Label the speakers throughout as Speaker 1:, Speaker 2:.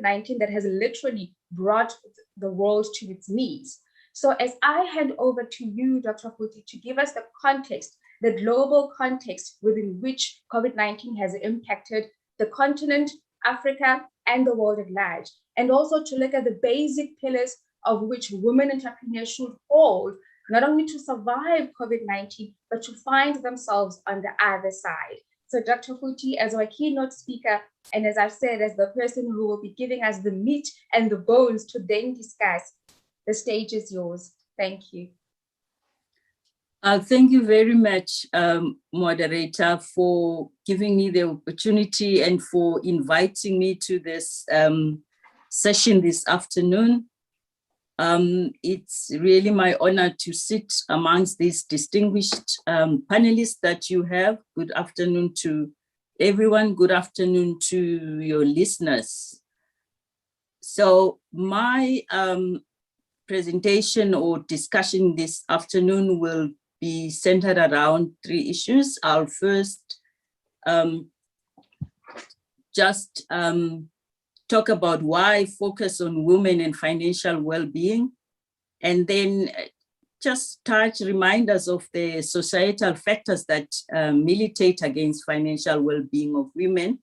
Speaker 1: COVID-19 that has literally brought the world to its knees. So as I hand over to you, Dr. Futhi, to give us the context, the global context within which COVID-19 has impacted the continent, Africa, and the world at large, and also to look at the basic pillars of which women entrepreneurs should hold, not only to survive COVID-19, but to find themselves on the other side. So Dr. Futhi, as our keynote speaker, and as I've said, as the person who will be giving us the meat and the bones to then discuss, the stage is yours. Thank you.
Speaker 2: Thank you very much, moderator, for giving me the opportunity and for inviting me to this session this afternoon. It's really my honor to sit amongst these distinguished panelists that you have. Good afternoon to everyone. Good afternoon to your listeners. So my presentation or discussion this afternoon will be centered around 3 issues. I'll first talk about why focus on women and financial well-being, and then just remind us of the societal factors that militate against financial well-being of women,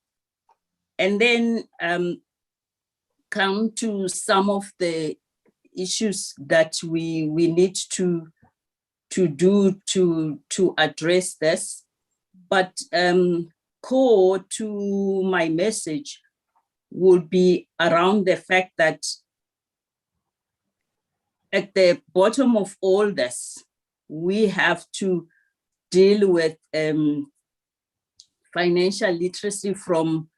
Speaker 2: and then come to some of the issues that we need to address this. But core to my message would be around the fact that at the bottom of all this, we have to deal with financial literacy from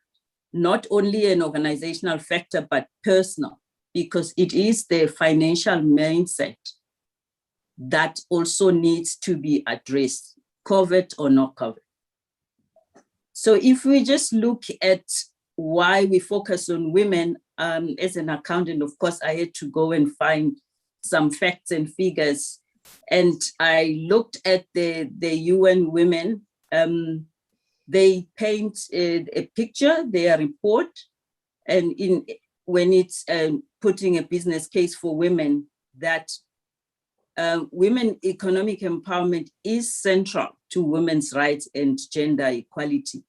Speaker 2: not only an organizational factor, but personal, because it is the financial mindset that also needs to be addressed, COVID or not COVID. So if we just look at why we focus on women, as an accountant, of course, I had to go and find some facts and figures. And I looked at the UN Women. They paint a picture, their report, and when it's putting a business case for women, that women economic empowerment is central to women's rights and gender equality,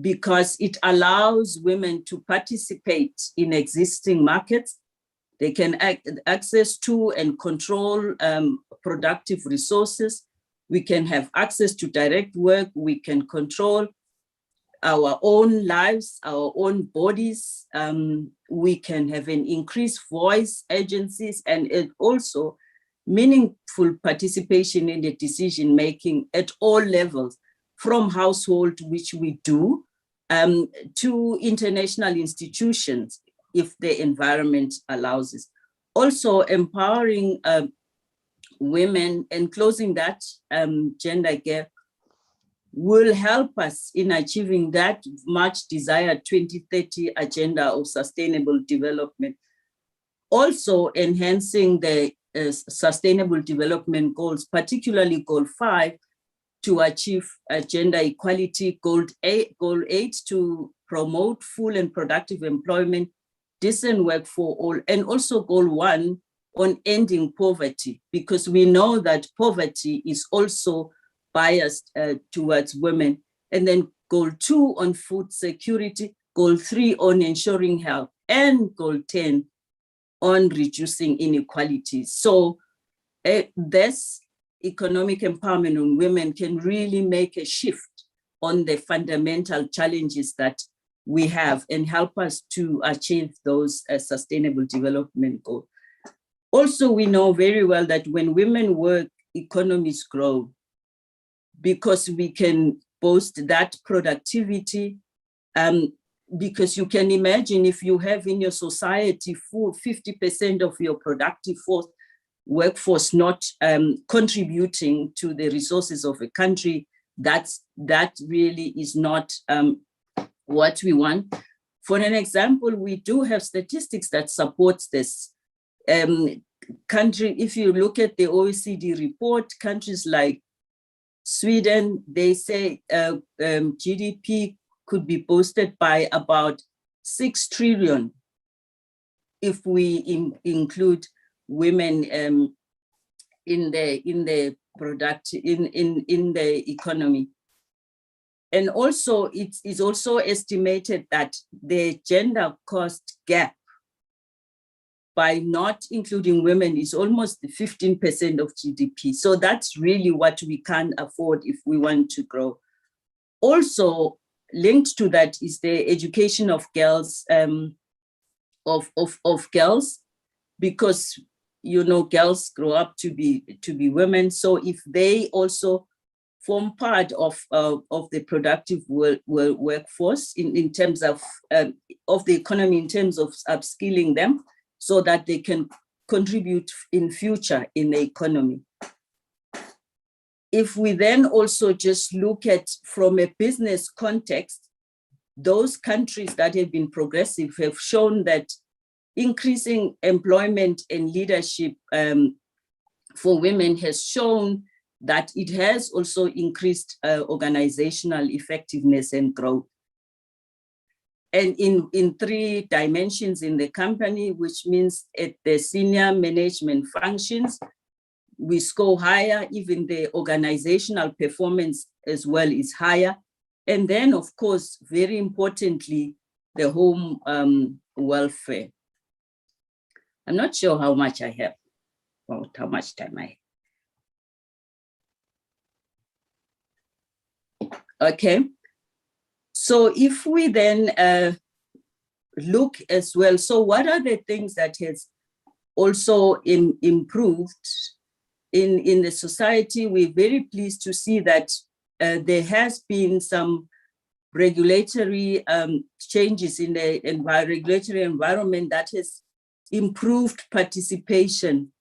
Speaker 2: because it allows women to participate in existing markets. They can access to and control productive resources. We can have access to direct work. We can control our own lives, our own bodies. We can have an increased voice, agencies, and also meaningful participation in the decision-making at all levels, from household, which we do, to international institutions, if the environment allows it. Also empowering women and closing that gender gap will help us in achieving that much desired 2030 agenda of sustainable development. Also enhancing the sustainable development goals, particularly goal 5, to achieve gender equality, goal 8 to promote full and productive employment, decent work for all, and also goal 1 on ending poverty, because we know that poverty is also biased towards women. And then goal 2 on food security, goal 3 on ensuring health, and goal 10 on reducing inequalities. So this economic empowerment of women can really make a shift on the fundamental challenges that we have and help us to achieve those sustainable development goals. Also, we know very well that when women work, economies grow, because we can boast that productivity. Because you can imagine, if you have in your society 50% of your productive workforce not contributing to the resources of a country, that really is not what we want. For an example, we do have statistics that support this. If you look at the OECD report, countries like Sweden, they say GDP could be boosted by about 6 trillion if we include women in the economy. And also it is also estimated that the gender cost gap by not including women is almost 15% of GDP. So that's really what we can't afford if we want to grow. Also linked to that is the education of girls, of girls, because girls grow up to be women. So if they also form part of the productive workforce in terms of the economy, in terms of upskilling them, so that they can contribute in future in the economy. If we then also just look at from a business context, those countries that have been progressive have shown that increasing employment and leadership for women has shown that it has also increased organizational effectiveness and growth. And in 3 dimensions in the company, which means at the senior management functions, we score higher, even the organizational performance as well is higher. And then, of course, very importantly, the home welfare. I'm not sure how much I have, or how much time I have. Okay. So if we then look as well, so what are the things that has also improved in the society? We're very pleased to see that there has been some regulatory changes in the regulatory environment that has improved participation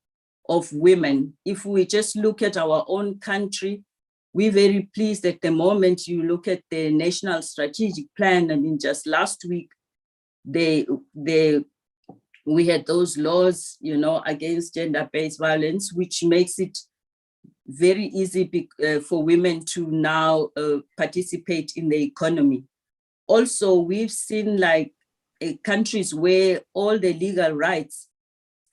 Speaker 2: of women. If we just look at our own country, we're very pleased at the moment. You look at the National Strategic Plan, I mean, just last week, we had those laws, against gender-based violence, which makes it very easy for women to now participate in the economy. Also, we've seen countries where all the legal rights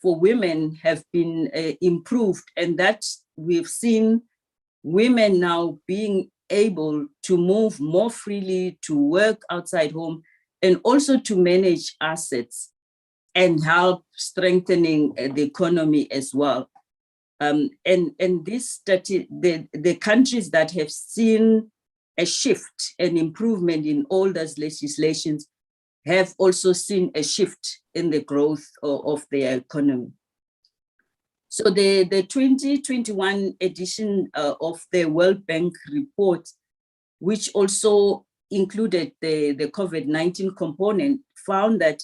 Speaker 2: for women have been improved, and that we've seen women now being able to move more freely, to work outside home, and also to manage assets and help strengthening the economy as well. And this the countries that have seen a shift and improvement in all those legislations have also seen a shift in the growth of their economy. So the 2021 edition of the World Bank report, which also included the COVID-19 component, found that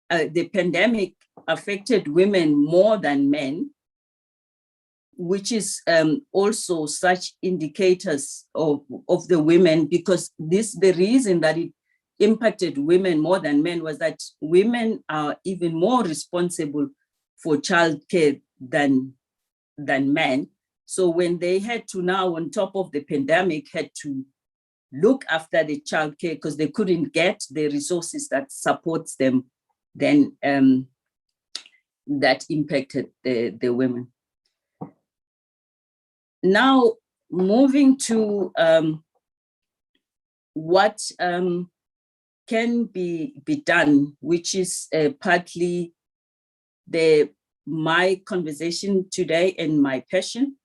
Speaker 2: the pandemic affected women more than men, which is also such indicators of the women, because the reason that it impacted women more than men was that women are even more responsible for childcare than men. So when they had to now, on top of the pandemic, had to look after the childcare because they couldn't get the resources that supports them, then that impacted the women. Now, moving to what can be done, which is partly my conversation today and my passion.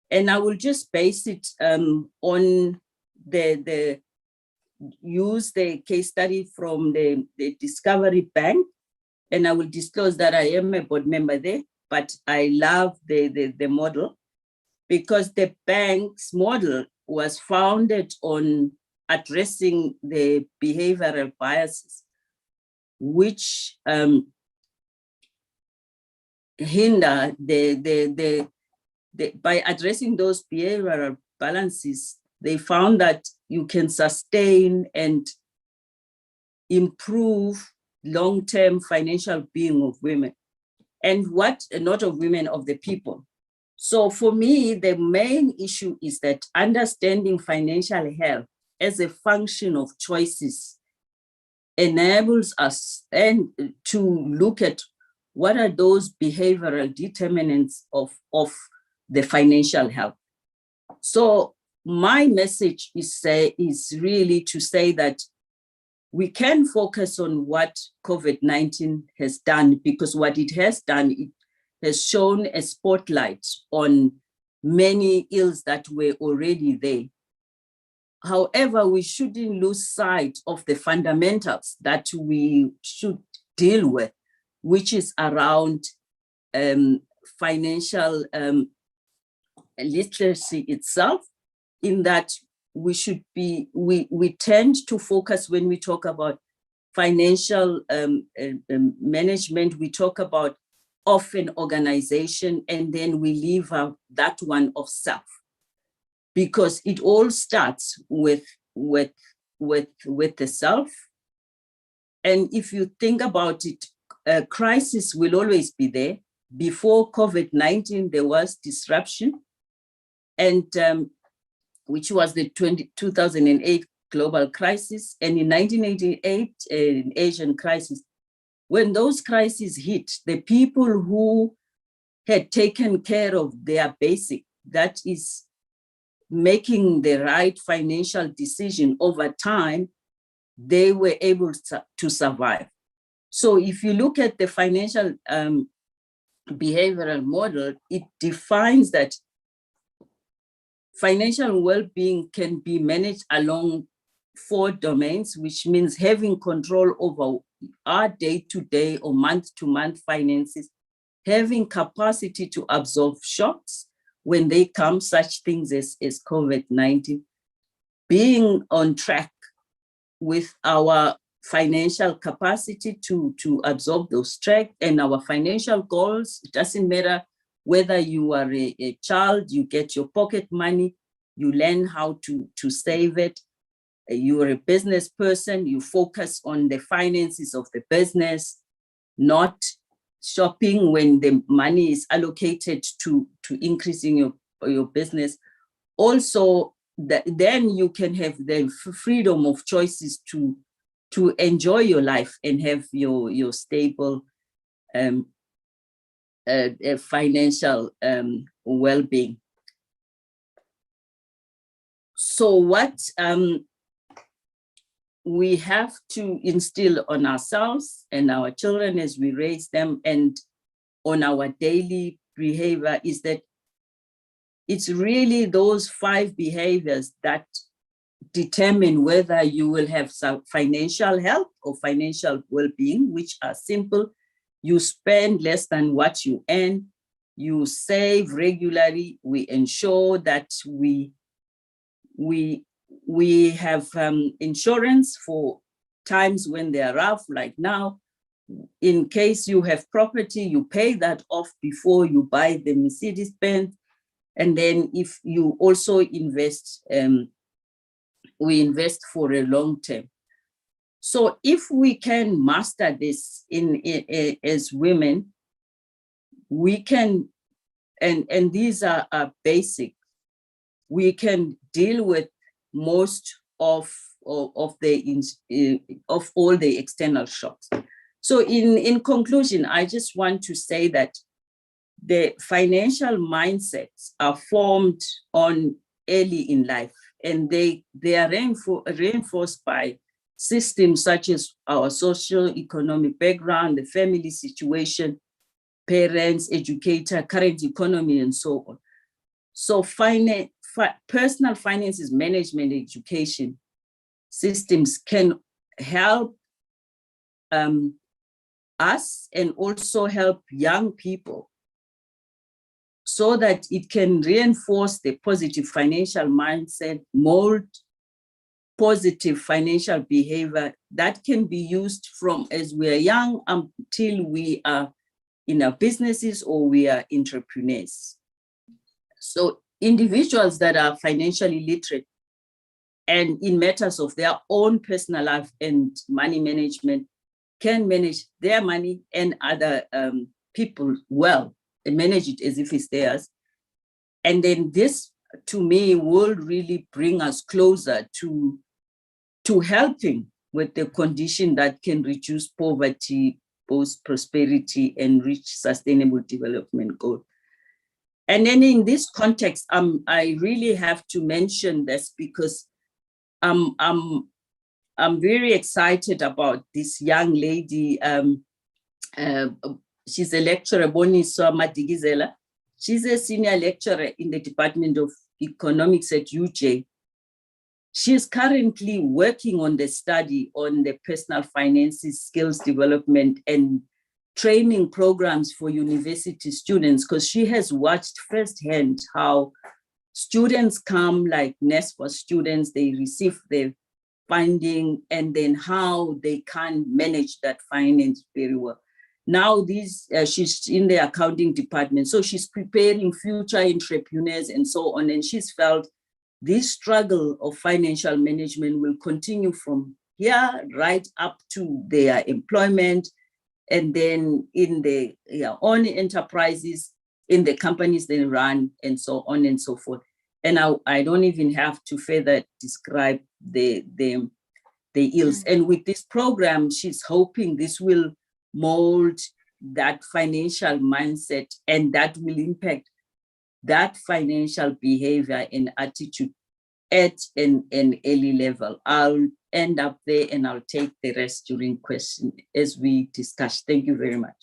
Speaker 2: And I will just base it on use the case study from the Discovery Bank. And I will disclose that I am a board member there, but I love the model because the bank's model was founded on addressing the behavioral biases, which hinder by addressing those behavioral balances, they found that you can sustain and improve long-term financial being of women, and not of women, of the people. So for me, the main issue is that understanding financial health as a function of choices enables us and to look at what are those behavioral determinants of the financial health. So my message is really to say that we can focus on what COVID-19 has done, because what it has done, it has shown a spotlight on many ills that were already there. However, we shouldn't lose sight of the fundamentals that we should deal with, which is around financial literacy itself, in that we tend to focus, when we talk about financial management, we talk about often organization, and then we leave out that one of self, because it all starts with the self. And if you think about it, a crisis will always be there. Before COVID-19, there was disruption, and which was the 2008 global crisis, and in 1988, an Asian crisis. When those crises hit, the people who had taken care of their basic, that is making the right financial decision over time, they were able to survive. So if you look at the financial behavioral model, it defines that financial well-being can be managed along 4 domains, which means having control over our day-to-day or month-to-month finances, having capacity to absorb shocks when they come, such things as COVID-19, being on track with our financial capacity to absorb those tracks and our financial goals. It doesn't matter whether you are a child, you get your pocket money, you learn how to save it. You are a business person, you focus on the finances of the business, not shopping when the money is allocated to increasing your business. Also, then you can have the freedom of choices to enjoy your life and have your stable financial well-being. So what we have to instill on ourselves and our children as we raise them and on our daily behavior is that it's really those 5 behaviors that determine whether you will have some financial health or financial well-being, which are simple. You spend less than what you earn, you save regularly, we ensure that we have insurance for times when they are rough, like now. In case you have property, you pay that off before you buy the Mercedes-Benz. And then if you also invest, we invest for a long term. So if we can master this as women, we can, and these are basic, we can deal with most of all the external shocks. So in conclusion, I just want to say that the financial mindsets are formed on early in life, and they are reinforced by systems such as our socio-economic background, the family situation, parents, educator, current economy, and so on. So personal finances management education systems can help us and also help young people so that it can reinforce the positive financial mindset, mold positive financial behavior that can be used from as we are young until we are in our businesses or we are entrepreneurs. So individuals that are financially literate and in matters of their own personal life and money management can manage their money and other people well and manage it as if it's theirs. And then this, to me, will really bring us closer to helping with the condition that can reduce poverty, boost prosperity, and reach sustainable development goals. And then in this context, I really have to mention this because I'm very excited about this young lady. She's a lecturer, Boniswa Madigizela. She's a senior lecturer in the Department of Economics at UJ. She's currently working on the study on the personal finances, skills development, and training programs for university students, because she has watched firsthand how students come, like NSFAS students, they receive their funding, and then how they can't manage that finance very well. Now she's in the accounting department, so she's preparing future entrepreneurs and so on, and she's felt this struggle of financial management will continue from here right up to their employment, and then in the own enterprises, in the companies they run, and so on and so forth. And I don't even have to further describe the ills. And with this program, she's hoping this will mold that financial mindset, and that will impact that financial behavior and attitude at an early level. I'll end up there and I'll take the rest during question as we discuss. Thank you very much.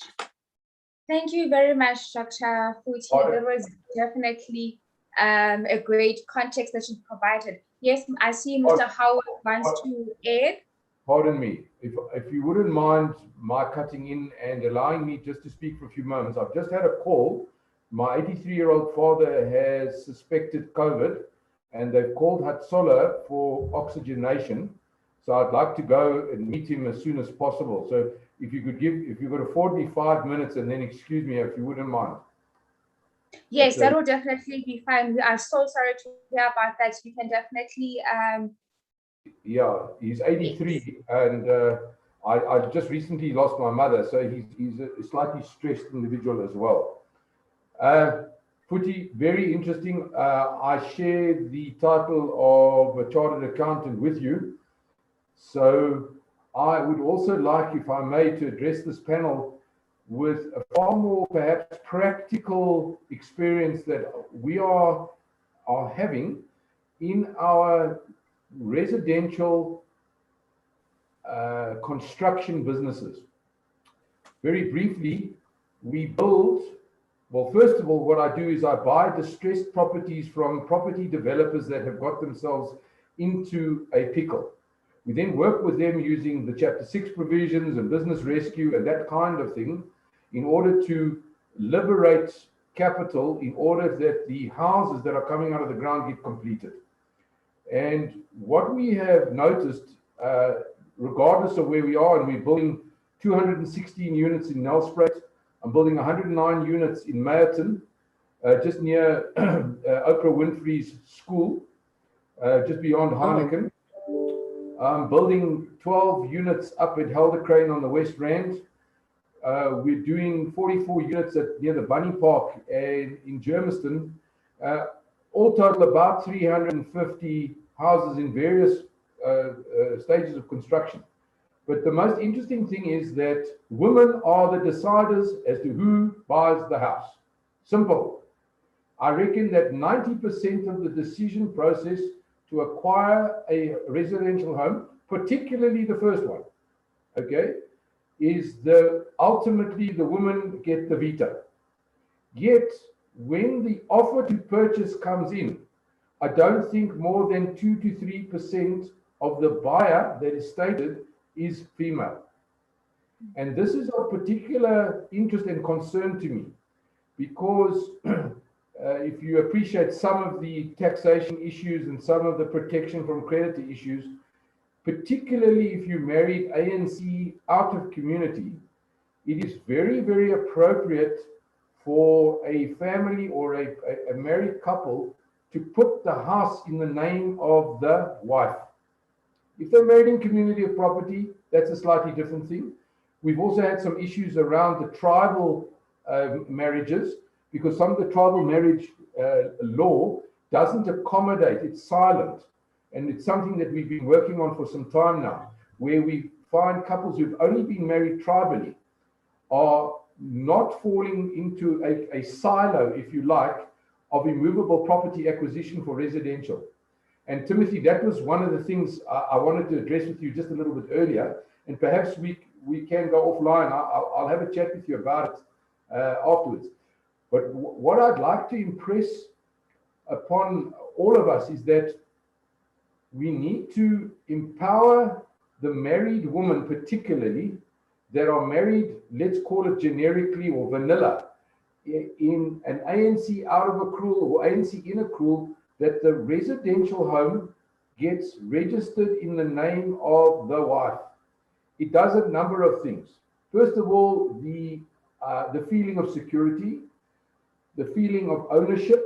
Speaker 1: Thank you very much, Dr. Futhi. That was definitely a great context that you provided. Yes, I see Mr. Howard wants to add.
Speaker 3: Pardon me, if you wouldn't mind my cutting in and allowing me just to speak for a few moments. I've just had a call. My 83-year-old father has suspected COVID, and they've called Hatsola for oxygenation. So I'd like to go and meet him as soon as possible. So if you could afford me 5 minutes and then excuse me if you wouldn't mind.
Speaker 1: Yes, that will definitely be fine. We are so sorry to hear about that. You can definitely
Speaker 3: yeah, he's 83, and I just recently lost my mother, so he's a slightly stressed individual as well. Futhi, very interesting. I share the title of a chartered accountant with you. So I would also like, if I may, to address this panel with a far more perhaps practical experience that we are having in our residential construction businesses. Very briefly, we build, well, first of all, what I do is I buy distressed properties from property developers that have got themselves into a pickle. We then work with them using the Chapter 6 provisions and business rescue and that kind of thing in order to liberate capital in order that the houses that are coming out of the ground get completed. And what we have noticed, regardless of where we are, and we're building 216 units in Nelspruit, I'm building 109 units in Meyerton, just near Oprah Winfrey's school, just beyond Heineken. I'm building 12 units up at Heldercrane on the West Rand. We're doing 44 units near the Bunny Park and in Germiston. All total about 350 houses in various stages of construction. But the most interesting thing is that women are the deciders as to who buys the house. Simple. I reckon that 90% of the decision process to acquire a residential home, particularly the first one, okay, is ultimately the women get the veto. Yet, when the offer to purchase comes in, I don't think more than 2 to 3% of the buyer that is stated is female. And this is of particular interest and concern to me, because if you appreciate some of the taxation issues and some of the protection from creditor issues, particularly if you married ANC out of community, it is very, very appropriate for a family or a married couple to put the house in the name of the wife. If they're married in community of property, that's a slightly different thing. We've also had some issues around the tribal marriages, because some of the tribal marriage law doesn't accommodate, it's silent. And it's something that we've been working on for some time now. where we find couples who've only been married tribally are not falling into a silo, if you like, of immovable property acquisition for residential. And Timothy, that was one of the things I wanted to address with you just a little bit earlier, and perhaps we can go offline. I'll have a chat with you about it afterwards. But what I'd like to impress upon all of us is that we need to empower the married woman, particularly, that are married, let's call it generically or vanilla, in an ANC out of accrual or ANC in accrual, that the residential home gets registered in the name of the wife. It does a number of things. First of all, the feeling of security, the feeling of ownership,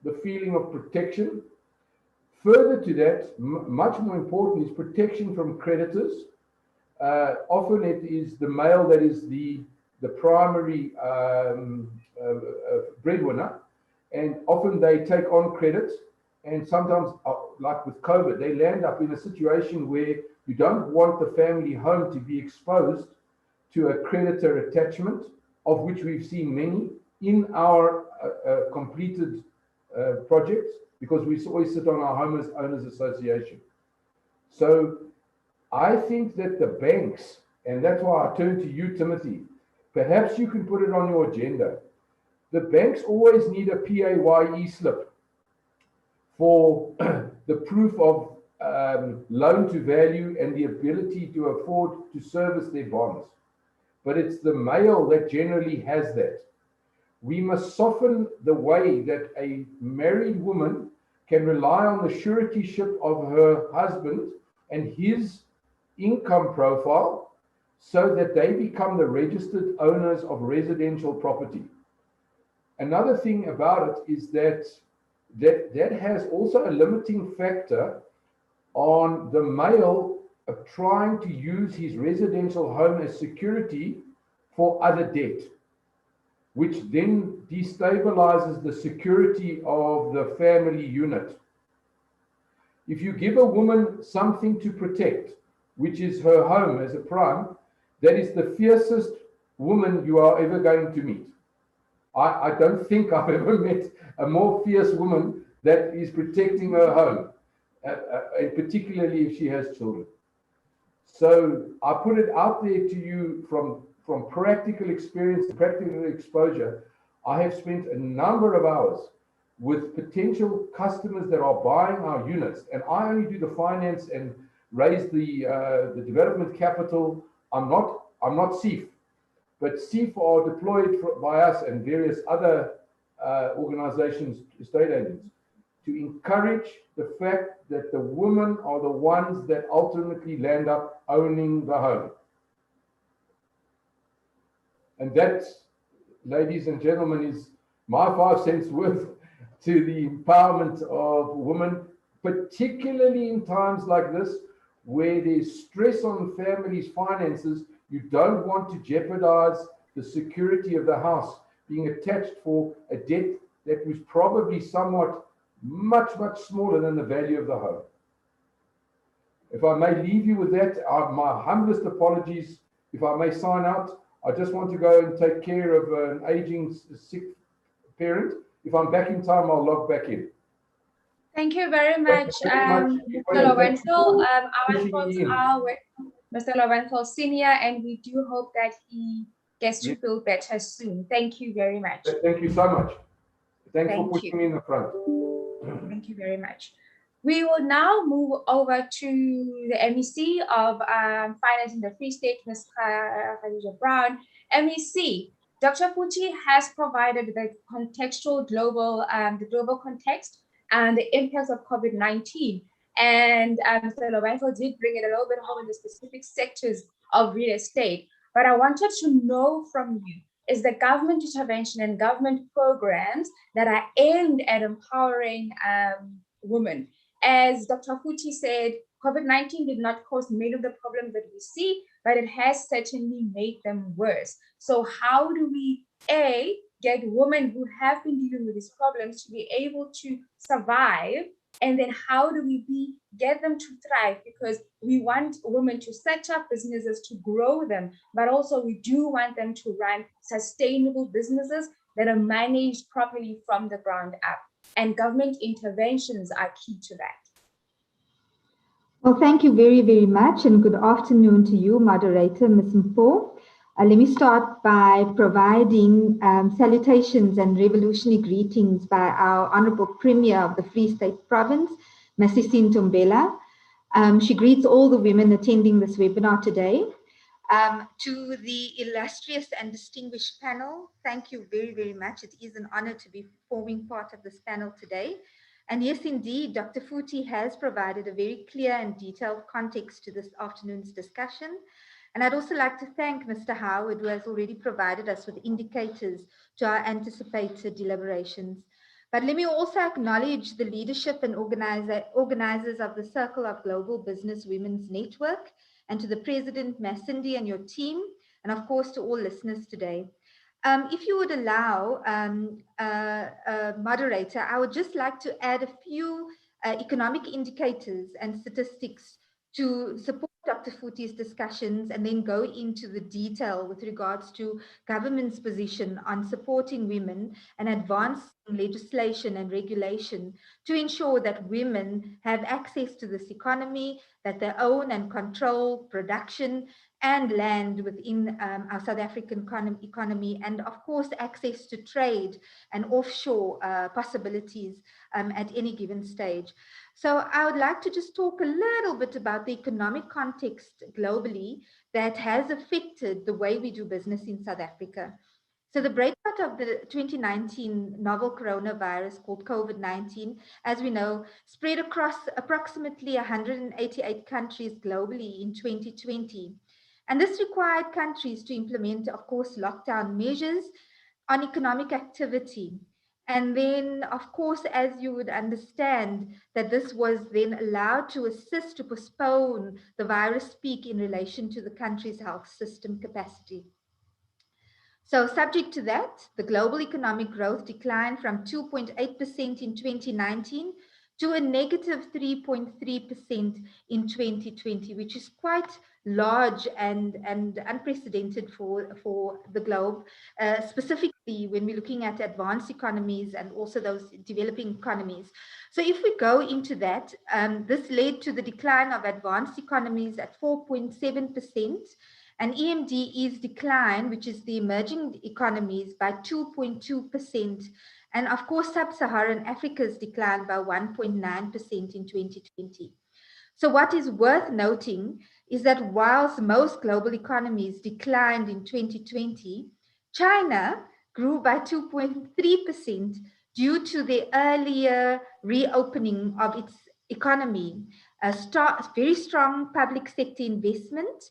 Speaker 3: the feeling of protection. Further to that, much more important, is protection from creditors. Often it is the male that is the primary breadwinner, and often they take on credit, and sometimes, like with COVID, they land up in a situation where you don't want the family home to be exposed to a creditor attachment, of which we've seen many in our completed projects, because we always sit on our homeowners association. So I think that the banks, and that's why I turn to you, Timothy, perhaps you can put it on your agenda. The banks always need a PAYE slip for the proof of loan to value and the ability to afford to service their bonds. But it's the male that generally has that. We must soften the way that a married woman can rely on the suretyship of her husband and his income profile, so that they become the registered owners of residential property. Another thing about it is that has also a limiting factor on the male of trying to use his residential home as security for other debt, which then destabilizes the security of the family unit. If you give a woman something to protect, which is her home as a prime, that is the fiercest woman you are ever going to meet. I don't think I've ever met a more fierce woman that is protecting her home, and particularly if she has children. So I put it out there to you from practical experience, practical exposure. I have spent a number of hours with potential customers that are buying our units, and I only do the finance and raise the development capital. I'm not CIF, but CIF are deployed by us and various other organizations, estate agents, to encourage the fact that the women are the ones that ultimately land up owning the home. And that, ladies and gentlemen, is my 5 cents worth to the empowerment of women, particularly in times like this, where there's stress on families' finances. You don't want to jeopardize the security of the house being attached for a debt that was probably somewhat much smaller than the value of the home. If I may leave you with that, my humblest apologies. If I may sign out, I just want to go and take care of an aging sick parent. If I'm back in time, I'll log back in.
Speaker 1: Thank you very much, Mr. Lowenthal. Our thoughts are with Mr. Lowenthal Senior, and we do hope that he gets to feel better soon. Thank you very much.
Speaker 3: Thank you so much. Thanks for putting me in the front.
Speaker 1: Thank you very much. We will now move over to the MEC of Finance in the Free State, Ms. Gadija Brown. MEC, Dr. Futhi has provided the contextual global context and the impacts of COVID-19. And Mr. Lowenthal did bring it a little bit home in the specific sectors of real estate. But I wanted to know from you, is the government intervention and government programs that are aimed at empowering women? As Dr. Futhi said, COVID-19 did not cause many of the problems that we see, but it has certainly made them worse. So how do we, A, get women who have been dealing with these problems to be able to survive And then how do we get them to thrive? Because we want women to set up businesses, to grow them, but also we do want them to run sustainable businesses that are managed properly from the ground up. And government interventions are key to that.
Speaker 4: Well, thank you very, very much, and good afternoon to you, moderator Ms Mpho. Let me start by providing salutations and revolutionary greetings by our Honourable Premier of the Free State Province, Ms Ntombela. She greets all the women attending this webinar today. To the illustrious and distinguished panel, thank you very, very much. It is an honour to be forming part of this panel today. And yes, indeed, Dr. Futhi has provided a very clear and detailed context to this afternoon's discussion. And I'd also like to thank Mr. Howard, who has already provided us with indicators to our anticipated deliberations. But let me also acknowledge the leadership and organizers of the Circle of Global Business Women's Network, and to the President, Masindi, and your team, and of course to all listeners today. If you would allow, moderator, I would just like to add a few economic indicators and statistics to support Dr. Futhi's discussions, and then go into the detail with regards to government's position on supporting women and advancing legislation and regulation to ensure that women have access to this economy, that they own and control production and land within our South African economy, and of course access to trade and offshore possibilities at any given stage. So I would like to just talk a little bit about the economic context globally that has affected the way we do business in South Africa. So the breakout of the 2019 novel coronavirus called COVID-19, as we know, spread across approximately 188 countries globally in 2020. And this required countries to implement, of course, lockdown measures on economic activity. And then, of course, as you would understand, that this was then allowed to assist to postpone the virus peak in relation to the country's health system capacity. So subject to that, the global economic growth declined from 2.8% in 2019 to a negative 3.3% in 2020, which is quite large and unprecedented for the globe, specifically when we're looking at advanced economies and also those developing economies. So if we go into that, this led to the decline of advanced economies at 4.7%, and EMDE's decline, which is the emerging economies, by 2.2%. And of course, sub-Saharan Africa's declined by 1.9% in 2020. So what is worth noting is that whilst most global economies declined in 2020, China grew by 2.3% due to the earlier reopening of its economy, a very strong public sector investment,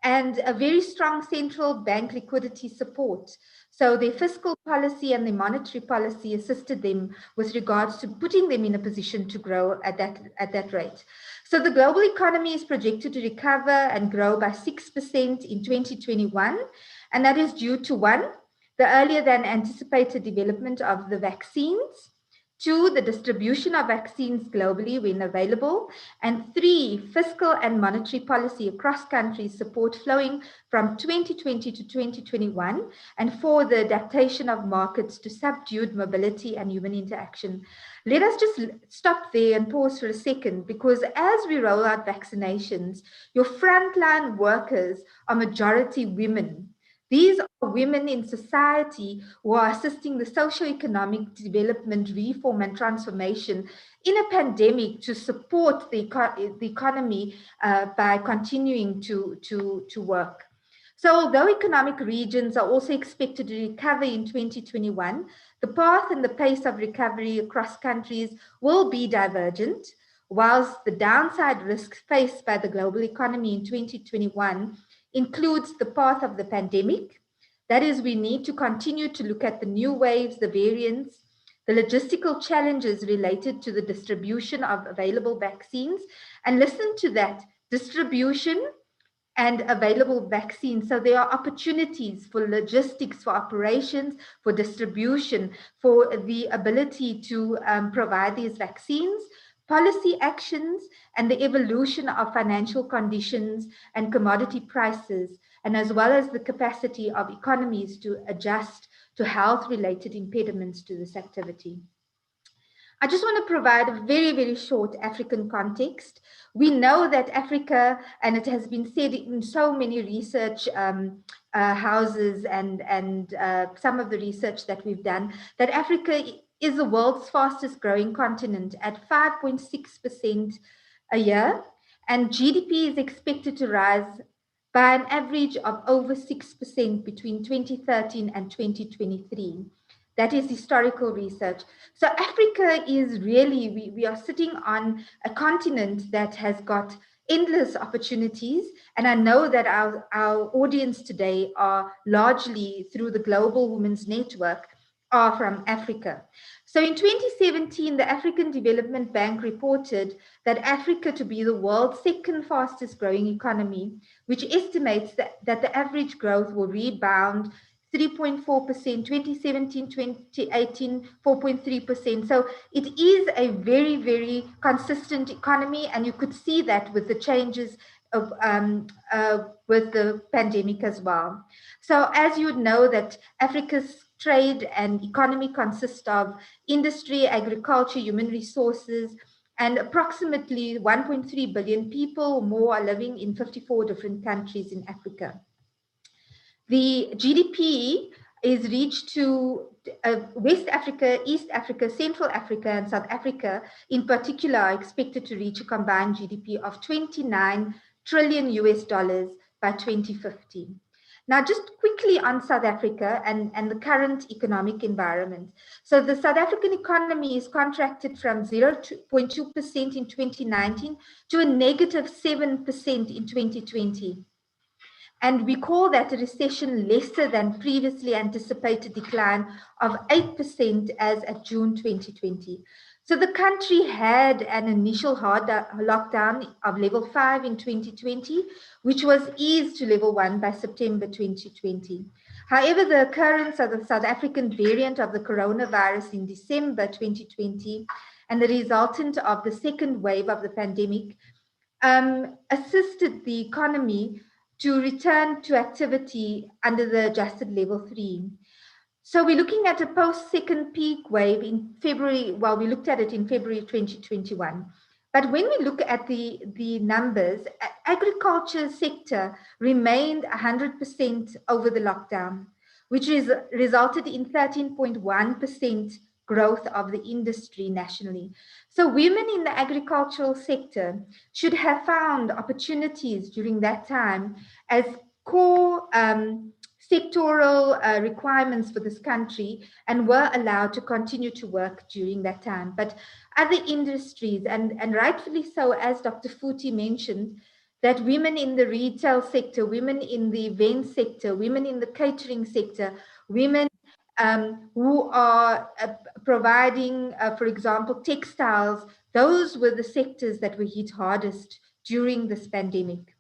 Speaker 4: and a very strong central bank liquidity support. So their fiscal policy and their monetary policy assisted them with regards to putting them in a position to grow at that rate. So the global economy is projected to recover and grow by 6% in 2021. And that is due to, one, the earlier than anticipated development of the vaccines, two, the distribution of vaccines globally when available, and three, fiscal and monetary policy across countries support flowing from 2020 to 2021, and four, the adaptation of markets to subdued mobility and human interaction. Let us just stop there and pause for a second, because as we roll out vaccinations, your frontline workers are majority women. These are women in society who are assisting the socio-economic development, reform, and transformation in a pandemic to support the economy by continuing to work. So although economic regions are also expected to recover in 2021, the path and the pace of recovery across countries will be divergent, whilst the downside risks faced by the global economy in 2021 includes the path of the pandemic. That is, we need to continue to look at the new waves, the variants, the logistical challenges related to the distribution of available vaccines, and listen to that, distribution and available vaccines. So there are opportunities for logistics, for operations, for distribution, for the ability to provide these vaccines, policy actions, and the evolution of financial conditions and commodity prices, and as well as the capacity of economies to adjust to health-related impediments to this activity. I just want to provide a very, very short African context. We know that Africa, and it has been said in so many research houses and some of the research that we've done, that Africa is the world's fastest growing continent at 5.6% a year, and GDP is expected to rise by an average of over 6% between 2013 and 2023. That is historical research. So Africa is really, we are sitting on a continent that has got endless opportunities. And I know that our audience today are largely through the Global Women's Network are from Africa. So in 2017, the African Development Bank reported that Africa to be the world's second fastest growing economy, which estimates that the average growth will rebound 3.4%, 2017, 2018, 4.3%. So it is a very, very consistent economy, and you could see that with the changes of with the pandemic as well. So as you know, that Africa's trade and economy consists of industry, agriculture, human resources, and approximately 1.3 billion people or more are living in 54 different countries in Africa. The GDP is reached to West Africa, East Africa, Central Africa, and South Africa in particular are expected to reach a combined GDP of $29 trillion by 2050. Now, just quickly on South Africa and the current economic environment. So the South African economy is contracted from 0.2% in 2019 to a negative 7% in 2020. And we call that a recession lesser than previously anticipated decline of 8% as at June 2020. So the country had an initial hard lockdown of level 5 in 2020, which was eased to level 1 by September 2020. However, the occurrence of the South African variant of the coronavirus in December 2020 and the resultant of the second wave of the pandemic assisted the economy to return to activity under the adjusted level 3. So we're looking at a post-second peak wave in February. Well, we looked at it in February 2021. But when we look at the numbers, agriculture sector remained 100% over the lockdown, which resulted in 13.1% growth of the industry nationally. So women in the agricultural sector should have found opportunities during that time as core sectoral requirements for this country and were allowed to continue to work during that time. But other industries, and rightfully so, as Dr. Futhi mentioned, that women in the retail sector, women in the event sector, women in the catering sector, women who are providing, for example, textiles, those were the sectors that were hit hardest during this pandemic.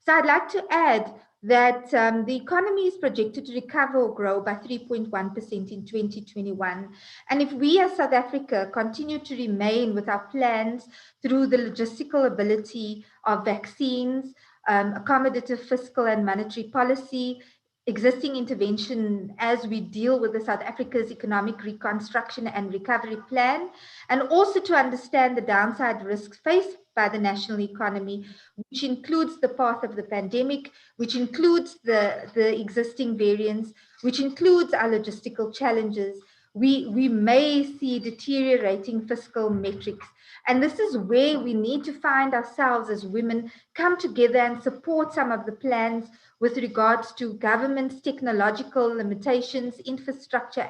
Speaker 4: So I'd like to add that the economy is projected to recover or grow by 3.1% in 2021. And if we as South Africa continue to remain with our plans through the logistical ability of vaccines, accommodative fiscal and monetary policy, existing intervention as we deal with the South Africa's economic reconstruction and recovery plan, and also to understand the downside risks faced by the national economy, which includes the path of the pandemic, which includes the existing variants, which includes our logistical challenges. We may see deteriorating fiscal metrics. And this is where we need to find ourselves as women come together and support some of the plans with regards to government's technological limitations, infrastructure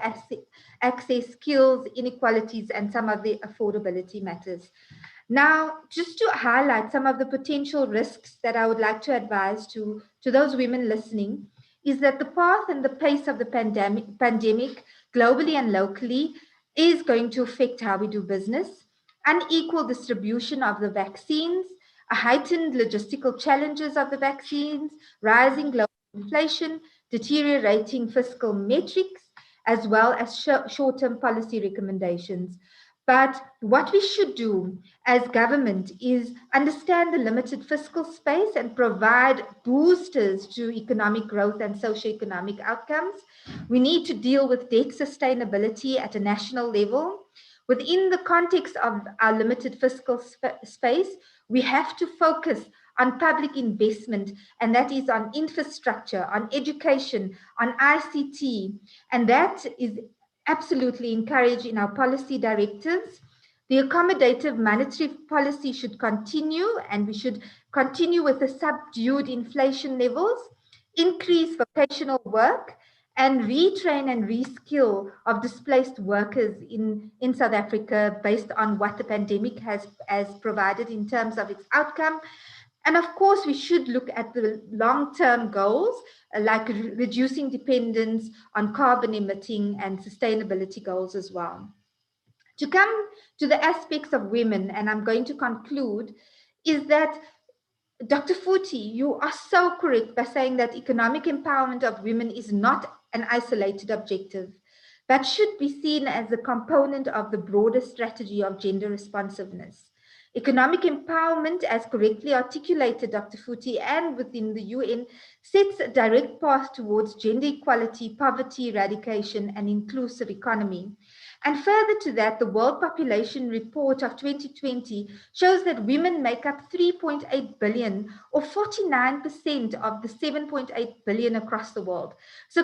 Speaker 4: access, skills, inequalities, and some of the affordability matters. Now, just to highlight some of the potential risks that I would like to advise to those women listening, is that the path and the pace of the pandemic globally and locally is going to affect how we do business, unequal distribution of the vaccines, a heightened logistical challenges of the vaccines, rising global inflation, deteriorating fiscal metrics, as well as short-term policy recommendations. But what we should do as government is understand the limited fiscal space and provide boosters to economic growth and socioeconomic outcomes. We need to deal with debt sustainability at a national level. Within the context of our limited fiscal space, we have to focus on public investment, and that is on infrastructure, on education, on ICT, and that is absolutely encouraged in our policy directives. The accommodative monetary policy should continue, and we should continue with the subdued inflation levels, increase vocational work, and retrain and reskill of displaced workers in South Africa based on what the pandemic has provided in terms of its outcome. And of course, we should look at the long-term goals, like reducing dependence on carbon emitting and sustainability goals as well. To come to the aspects of women, and I'm going to conclude, is that Dr. Futhi, you are so correct by saying that economic empowerment of women is not an isolated objective, but should be seen as a component of the broader strategy of gender responsiveness. Economic empowerment, as correctly articulated, Dr. Futhi, and within the UN, sets a direct path towards gender equality, poverty eradication, and inclusive economy. And further to that, the World Population Report of 2020 shows that women make up 3.8 billion, or 49% of the 7.8 billion across the world. So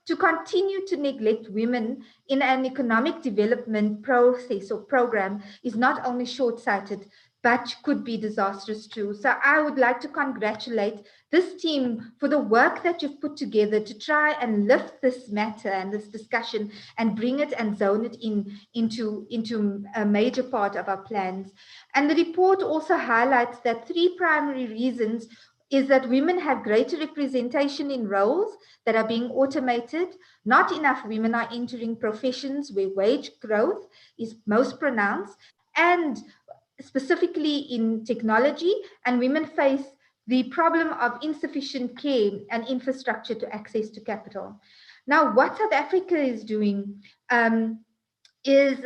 Speaker 4: to continue to neglect women in an economic development process or program is not only short-sighted, but could be disastrous too. So I would like to congratulate this team for the work that you've put together to try and lift this matter and this discussion and bring it and zone it into a major part of our plans. And the report also highlights that 3 primary reasons is that women have greater representation in roles that are being automated. Not enough women are entering professions where wage growth is most pronounced, and specifically in technology, and women face the problem of insufficient care and infrastructure to access to capital. Now, what South Africa is doing is,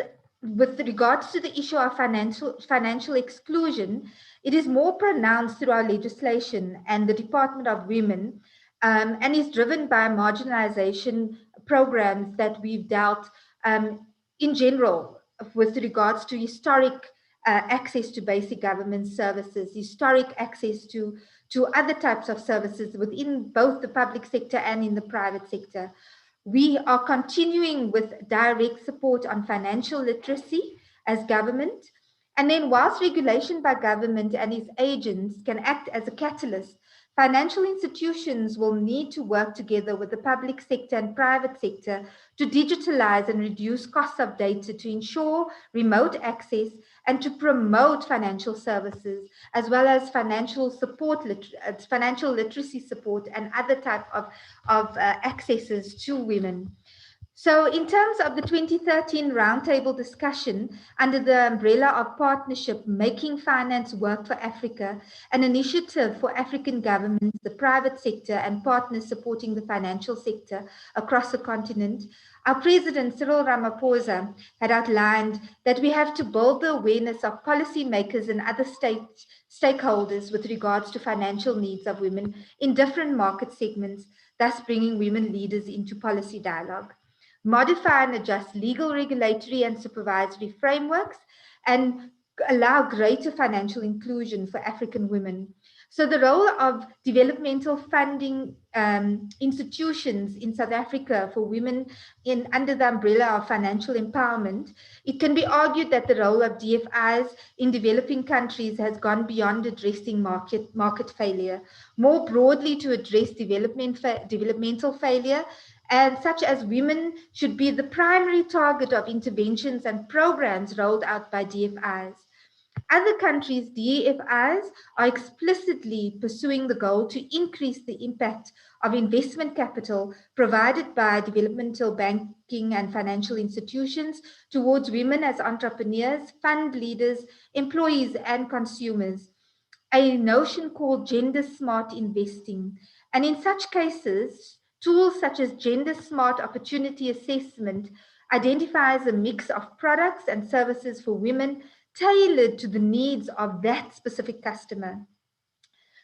Speaker 4: with regards to the issue of financial exclusion, it is more pronounced through our legislation and the Department of Women, and is driven by marginalization programs that we've dealt in general with regards to historic access to basic government services, historic access to other types of services within both the public sector and in the private sector. We are continuing with direct support on financial literacy as government. And then whilst regulation by government and its agents can act as a catalyst, financial institutions will need to work together with the public sector and private sector to digitalize and reduce costs of data to ensure remote access and to promote financial services, as well as financial support, financial literacy support and other type of accesses to women. So in terms of the 2013 roundtable discussion under the umbrella of partnership, Making Finance Work for Africa, an initiative for African governments, the private sector, and partners supporting the financial sector across the continent, our President Cyril Ramaphosa had outlined that we have to build the awareness of policymakers and other stakeholders with regards to financial needs of women in different market segments, thus bringing women leaders into policy dialogue. Modify and adjust legal, regulatory, and supervisory frameworks, and allow greater financial inclusion for African women. So the role of developmental funding institutions in South Africa for women under the umbrella of financial empowerment, it can be argued that the role of DFIs in developing countries has gone beyond addressing market failure, more broadly to address developmental failure, and such as women should be the primary target of interventions and programs rolled out by DFIs. Other countries' DFIs are explicitly pursuing the goal to increase the impact of investment capital provided by developmental banking and financial institutions towards women as entrepreneurs, fund leaders, employees, and consumers. A notion called gender smart investing. And in such cases, tools such as gender smart opportunity assessment identifies a mix of products and services for women tailored to the needs of that specific customer.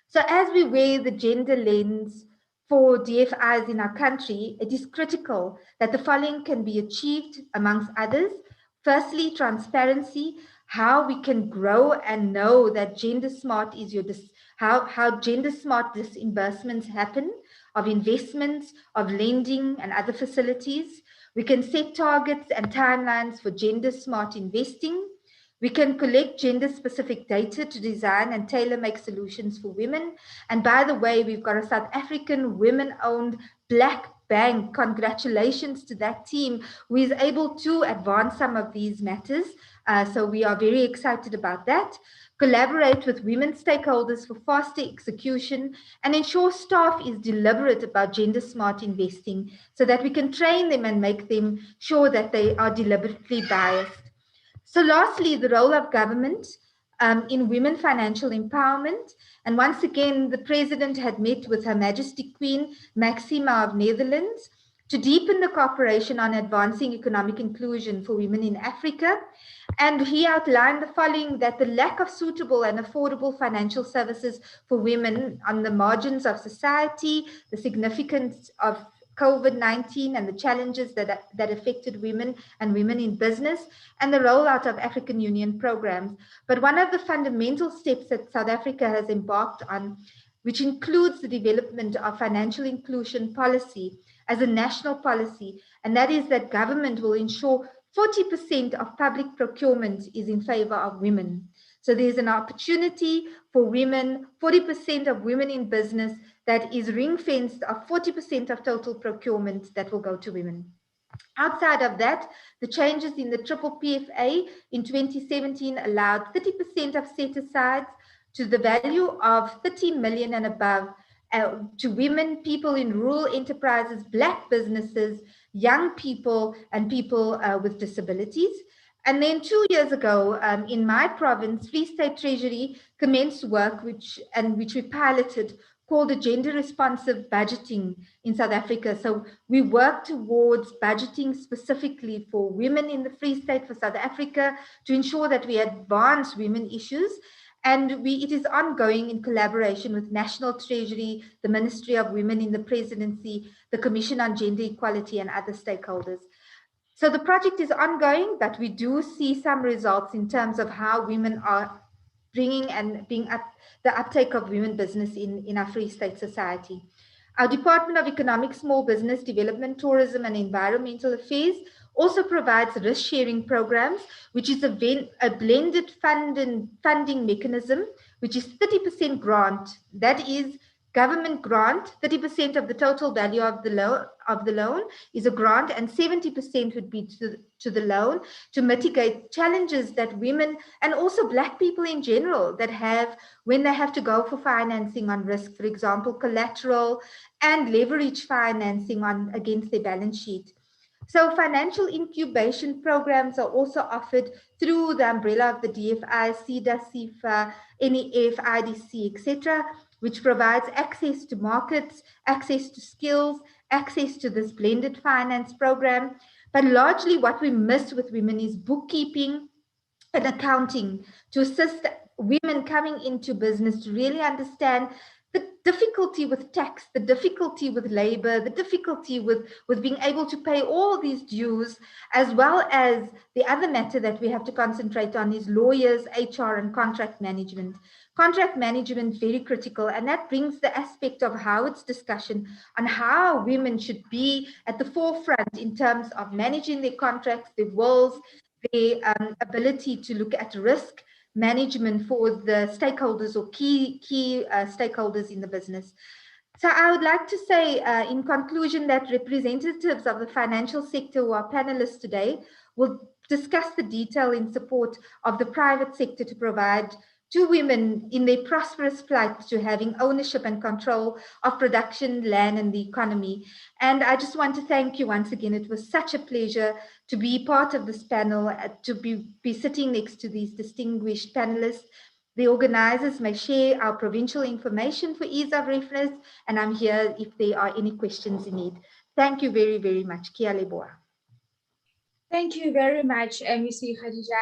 Speaker 4: So as we wear the gender lens for DFIs in our country, it is critical that the following can be achieved amongst others. Firstly, transparency, how we can grow and know that gender smart is how gender smart disbursements happen of investments, of lending and other facilities. We can set targets and timelines for gender smart investing. We can collect gender-specific data to design and tailor-make solutions for women. And by the way, we've got a South African women-owned Black Bank. Congratulations to that team who is able to advance some of these matters. So we are very excited about that. Collaborate with women stakeholders for faster execution and ensure staff is deliberate about gender-smart investing so that we can train them and make them sure that they are deliberately biased. So lastly, the role of government in women financial empowerment. And once again, the President had met with Her Majesty Queen Maxima of Netherlands to deepen the cooperation on advancing economic inclusion for women in Africa. And he outlined the following, that the lack of suitable and affordable financial services for women on the margins of society, the significance of COVID-19 and the challenges that affected women and women in business, and the rollout of African Union programs. But one of the fundamental steps that South Africa has embarked on, which includes the development of financial inclusion policy as a national policy, and that is that government will ensure 40% of public procurement is in favor of women. So there's an opportunity for women, 40% of women in business, that is ring-fenced of 40% of total procurement that will go to women. Outside of that, the changes in the triple PFA in 2017 allowed 30% of set-asides to the value of 30 million and above to women, people in rural enterprises, Black businesses, young people, and people with disabilities. And then 2 years ago, in my province, Free State Treasury commenced work which we piloted, called a gender responsive budgeting in South Africa. So we work towards budgeting specifically for women in the Free State, for South Africa, to ensure that we advance women issues. And it is ongoing in collaboration with National Treasury, the Ministry of Women in the Presidency, the Commission on Gender Equality, and other stakeholders. So the project is ongoing, but we do see some results in terms of how women are bringing and being up the uptake of women business in our Free State society. Our Department of Economic, Small Business Development, Tourism and Environmental Affairs also provides risk-sharing programs, which is a blended funding mechanism, which is 30% grant. That is government grant, 30% of the total value of the loan is a grant, and 70% would be to the loan to mitigate challenges that women and also Black people in general that have when they have to go for financing on risk, for example, collateral and leverage financing against their balance sheet. So financial incubation programs are also offered through the umbrella of the DFI, SEDA, CIFA, NEF, IDC, etc., which provides access to markets, access to skills, access to this blended finance program. But largely what we miss with women is bookkeeping and accounting to assist women coming into business to really understand the difficulty with tax, the difficulty with labor, the difficulty with being able to pay all these dues, as well as the other matter that we have to concentrate on is lawyers, HR, and contract management. Contract management, very critical, and that brings the aspect of Howard's discussion on how women should be at the forefront in terms of managing their contracts, their wills, their ability to look at risk management for the stakeholders or key stakeholders in the business. So I would like to say in conclusion that representatives of the financial sector who are panelists today will discuss the detail in support of the private sector to provide to women in their prosperous flight to having ownership and control of production, land, and the economy. And I just want to thank you once again. It was such a pleasure to be part of this panel, to be sitting next to these distinguished panelists. The organizers may share our provincial information for ease of reference, and I'm here if there are any questions in need. Thank you very, very much. Kia leboa.
Speaker 1: Thank you very much, Ms. Gadija.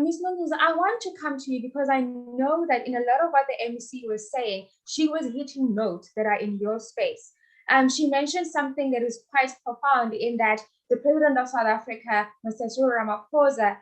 Speaker 1: Ms. Nonzuzos, I want to come to you because I know that in a lot of what the MC was saying, she was hitting notes that are in your space. She mentioned something that is quite profound in that the President of South Africa, Mr. Cyril Ramaphosa,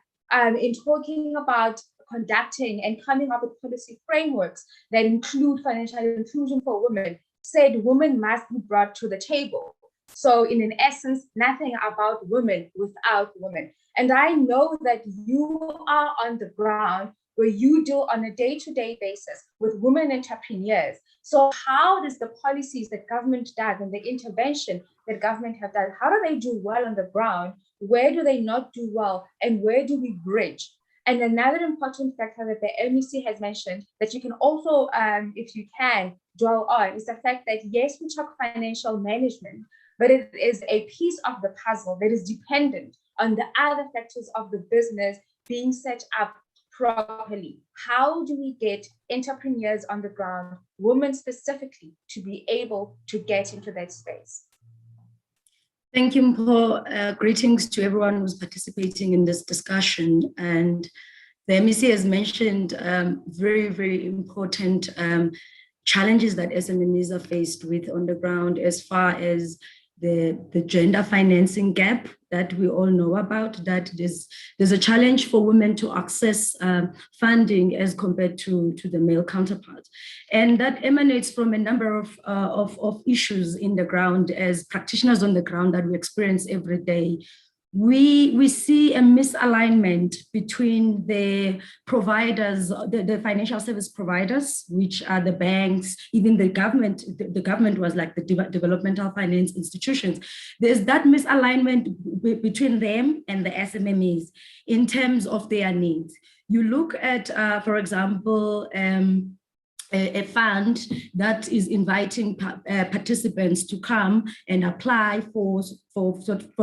Speaker 1: in talking about conducting and coming up with policy frameworks that include financial inclusion for women, said women must be brought to the table. So in essence, nothing about women without women. And I know that you are on the ground where you deal on a day-to-day basis with women entrepreneurs. So how does the policies that government does and the intervention that government have done, how do they do well on the ground? Where do they not do well? And where do we bridge? And another important factor that the MEC has mentioned that you can also, if you can, dwell on is the fact that yes, we talk financial management, but it is a piece of the puzzle that is dependent on the other factors of the business being set up properly. How do we get entrepreneurs on the ground, women specifically, to be able to get into that space?
Speaker 5: Thank you, Mpho. Greetings to everyone who's participating in this discussion. And the MEC has mentioned very, very important challenges that SMMEs are faced with on the ground as far as the gender financing gap that we all know about, that there's a challenge for women to access funding as compared to the male counterpart. And that emanates from a number of issues in the ground as practitioners on the ground that we experience every day. We see a misalignment between the providers, the financial service providers, which are the banks, even the government. The government was like the developmental finance institutions. There's that misalignment between them and the SMMEs in terms of their needs. You look at, for example, a fund that is inviting participants to come and apply for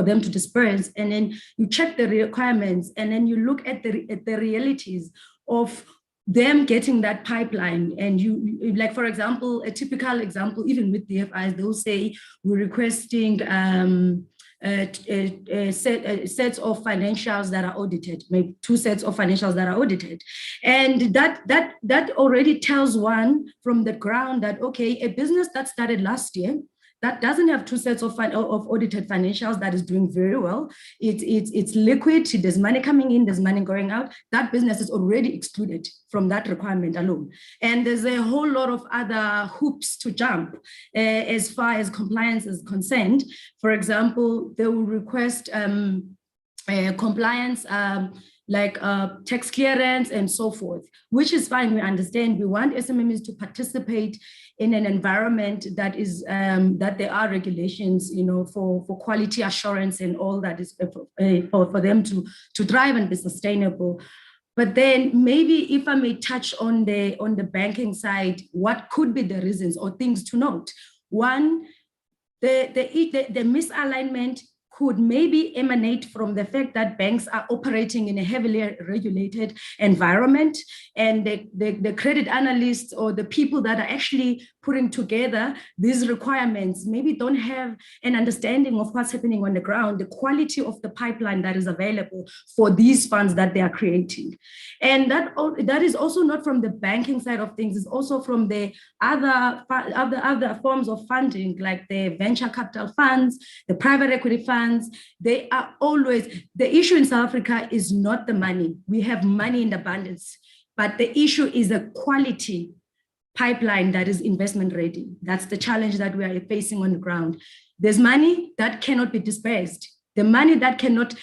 Speaker 5: them to disperse, and then you check the requirements, and then you look at the realities of them getting that pipeline. And you like, for example, a typical example, even with DFIs, they'll say we're requesting sets of financials that are audited, maybe 2 sets of financials that are audited. And that already tells one from the ground that, okay, a business that started last year, that doesn't have 2 sets of audited financials, that is doing very well. It's liquid, there's money coming in, there's money going out. That business is already excluded from that requirement alone. And there's a whole lot of other hoops to jump as far as compliance is concerned. For example, they will request compliance like tax clearance and so forth, which is fine, we understand. We want SMMEs to participate in an environment that is, that there are regulations, you know, for quality assurance and all that is for them to thrive and be sustainable. But then maybe if I may touch on the banking side, what could be the reasons or things to note? One, the misalignment could maybe emanate from the fact that banks are operating in a heavily regulated environment, and the credit analysts or the people that are actually putting together these requirements maybe don't have an understanding of what's happening on the ground, the quality of the pipeline that is available for these funds that they are creating. And that is also not from the banking side of things, it's also from the other forms of funding, like the venture capital funds, the private equity funds. They are always, the issue in South Africa is not the money. We have money in abundance, but the issue is a quality pipeline that is investment ready. That's the challenge that we are facing on the ground. There's money that cannot be dispersed. The money that cannot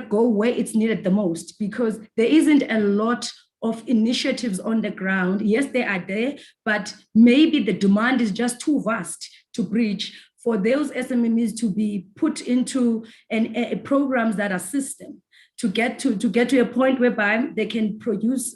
Speaker 5: go where it's needed the most, because there isn't a lot of initiatives on the ground. Yes, they are there, but maybe the demand is just too vast to bridge for those SMMEs to be put into programs that are system, to get to a point whereby they can produce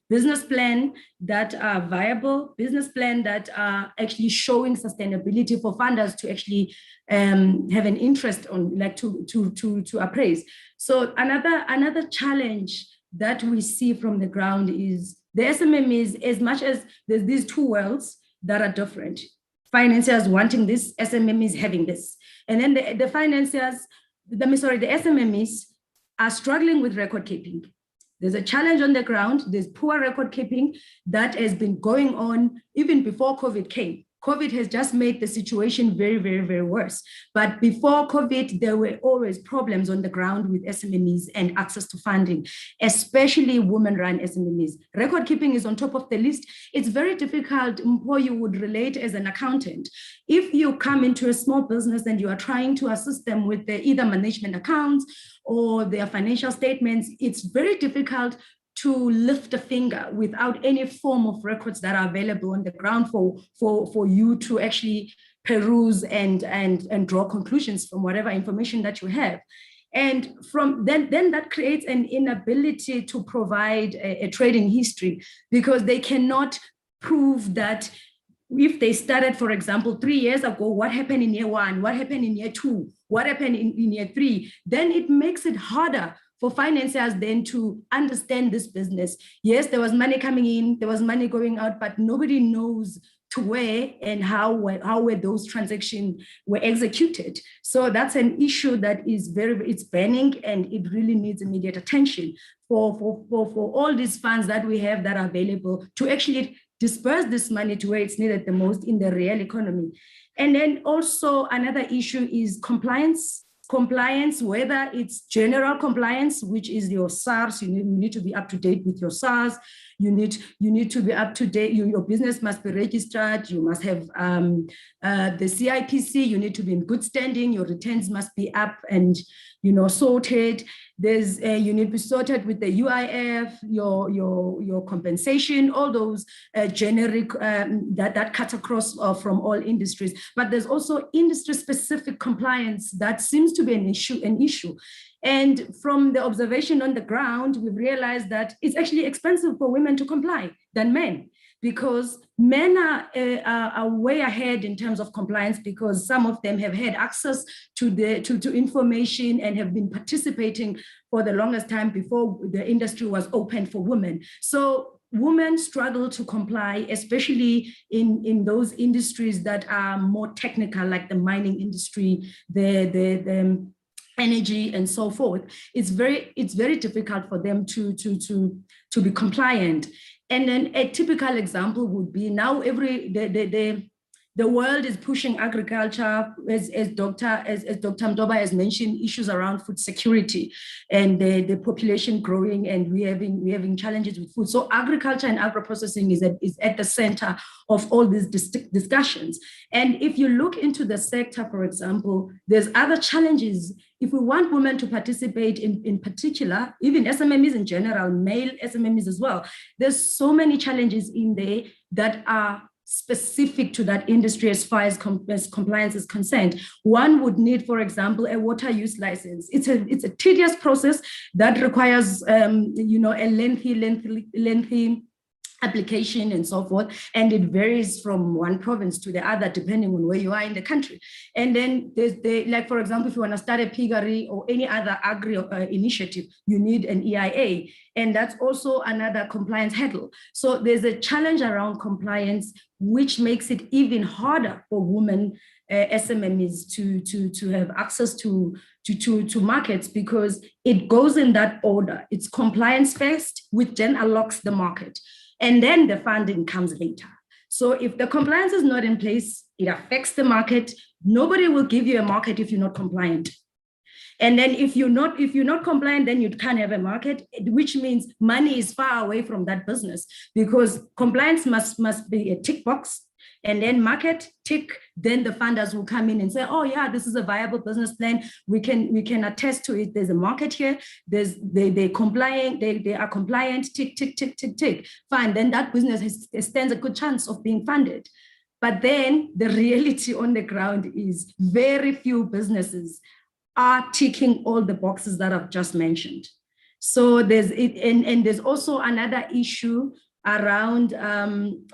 Speaker 5: business plan that are viable, business plan that are actually showing sustainability for funders to actually have an interest on, like to appraise. So another challenge that we see from the ground is the SMMEs, as much as there's these two worlds that are different. Financiers wanting this, SMMEs having this. And then the financiers the SMMEs are struggling with record keeping. There's a challenge on the ground. There's poor record keeping that has been going on even before COVID came. COVID has just made the situation very, very, very worse. But before COVID, there were always problems on the ground with SMMEs and access to funding, especially women-run SMMEs. Record keeping is on top of the list. It's very difficult, Mpho, you would relate as an accountant. If you come into a small business and you are trying to assist them with their either management accounts or their financial statements, it's very difficult to lift a finger without any form of records that are available on the ground for you to actually peruse and draw conclusions from whatever information that you have. And from then that creates an inability to provide a trading history, because they cannot prove that if they started, for example, 3 years ago, what happened in year 1, what happened in year 2, what happened in year 3, then it makes it harder for financiers then to understand this business. Yes, there was money coming in, there was money going out, but nobody knows to where and how were those transactions were executed. So that's an issue that is it's burning, and it really needs immediate attention for all these funds that we have that are available to actually disperse this money to where it's needed the most in the real economy. And then also another issue is compliance, whether it's general compliance, which is your SARS, you need to be up to date with your SARS, you need to be up to date, your business must be registered, you must have the CIPC, you need to be in good standing, your returns must be up and sorted. You need to be sorted with the UIF, your compensation, all those generic that cut across from all industries. But there's also industry-specific compliance that seems to be an issue. And from the observation on the ground, we've realized that it's actually expensive for women to comply than men, because men are way ahead in terms of compliance, because some of them have had access to information and have been participating for the longest time before the industry was open for women. So women struggle to comply, especially in those industries that are more technical, like the mining industry, the energy and so forth. It's very difficult for them to be compliant. And then a typical example would be now the world is pushing agriculture, as Dr. Mtoba has mentioned, issues around food security and the population growing, and we having challenges with food. So agriculture and agro-processing is at the center of all these discussions. And if you look into the sector, for example, there's other challenges. If we want women to participate in particular, even SMMEs in general, male SMMEs as well, there's so many challenges in there that are specific to that industry as far as compliance is concerned. One would need, for example, a water use license. It's a tedious process that requires a lengthy application and so forth, and it varies from one province to the other depending on where you are in the country. And then there's like, for example, if you want to start a piggery or any other agri initiative, you need an EIA, and that's also another compliance hurdle. So there's a challenge around compliance, which makes it even harder for women SMMEs to have access to markets, because it goes in that order. It's compliance first, which then unlocks the market. And then the funding comes later. So if the compliance is not in place, it affects the market. Nobody will give you a market if you're not compliant. And then if you're not compliant, then you can't have a market, which means money is far away from that business, because compliance must be a tick box. And then market tick, then the funders will come in and say, oh yeah, this is a viable business plan. We can attest to it. There's a market here. They're compliant. They are compliant. Tick, tick, tick, tick, tick. Fine. Then that business stands a good chance of being funded. But then the reality on the ground is very few businesses are ticking all the boxes that I've just mentioned. So there's also another issue around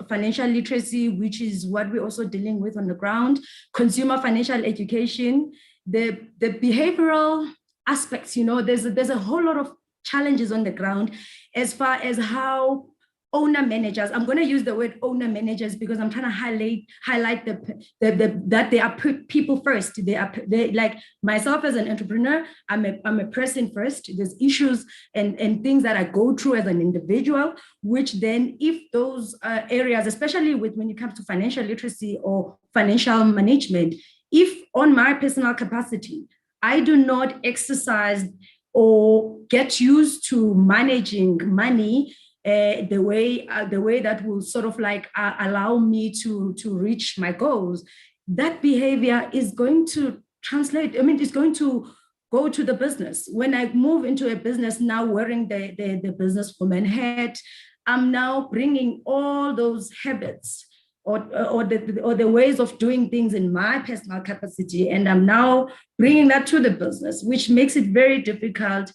Speaker 5: financial literacy, which is what we're also dealing with on the ground, consumer financial education, the behavioral aspects. There's a whole lot of challenges on the ground as far as how owner managers. I'm going to use the word owner managers because I'm trying to highlight that they are people first. They like myself as an entrepreneur. I'm a person first. There's issues and things that I go through as an individual, which then if those areas, especially when it comes to financial literacy or financial management, if on my personal capacity, I do not exercise or get used to managing money the way that will sort of like allow me to reach my goals, that behavior is going to translate. I mean, it's going to go to the business. When I move into a business now wearing the businesswoman hat, I'm now bringing all those habits or the ways of doing things in my personal capacity, and I'm now bringing that to the business, which makes it very difficult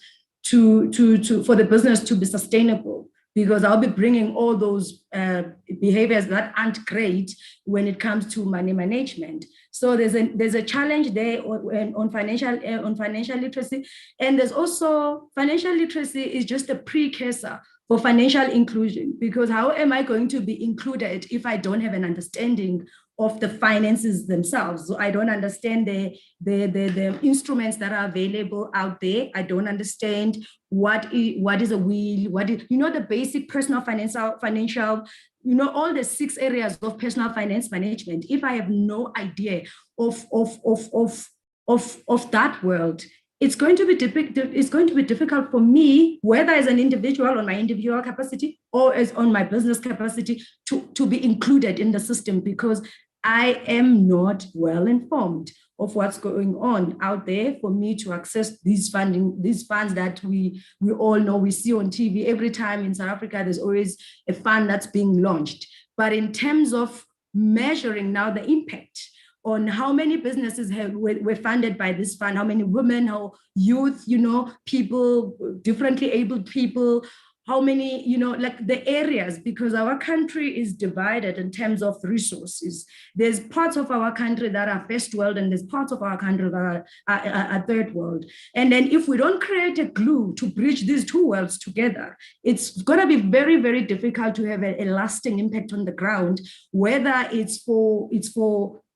Speaker 5: for the business to be sustainable, because I'll be bringing all those behaviors that aren't great when it comes to money management. So there's a challenge there on financial literacy, and there's also financial literacy is just a precursor for financial inclusion, because how am I going to be included if I don't have an understanding of the finances themselves? So I don't understand the instruments that are available out there. I don't understand what is a will, the basic personal financial, all the 6 areas of personal finance management. If I have no idea of that world, it's going to be difficult for me, whether as an individual on my individual capacity or as on my business capacity, to be included in the system, because I am not well informed of what's going on out there for me to access these funds that we all know, we see on TV. Every time in South Africa, there's always a fund that's being launched. But in terms of measuring now the impact on how many businesses were funded by this fund, how many women, how youth, people, differently abled people, how many, like the areas, because our country is divided in terms of resources. There's parts of our country that are first world, and there's parts of our country that are third world. And then if we don't create a glue to bridge these 2 worlds together, it's going to be very, very difficult to have a lasting impact on the ground, whether it's for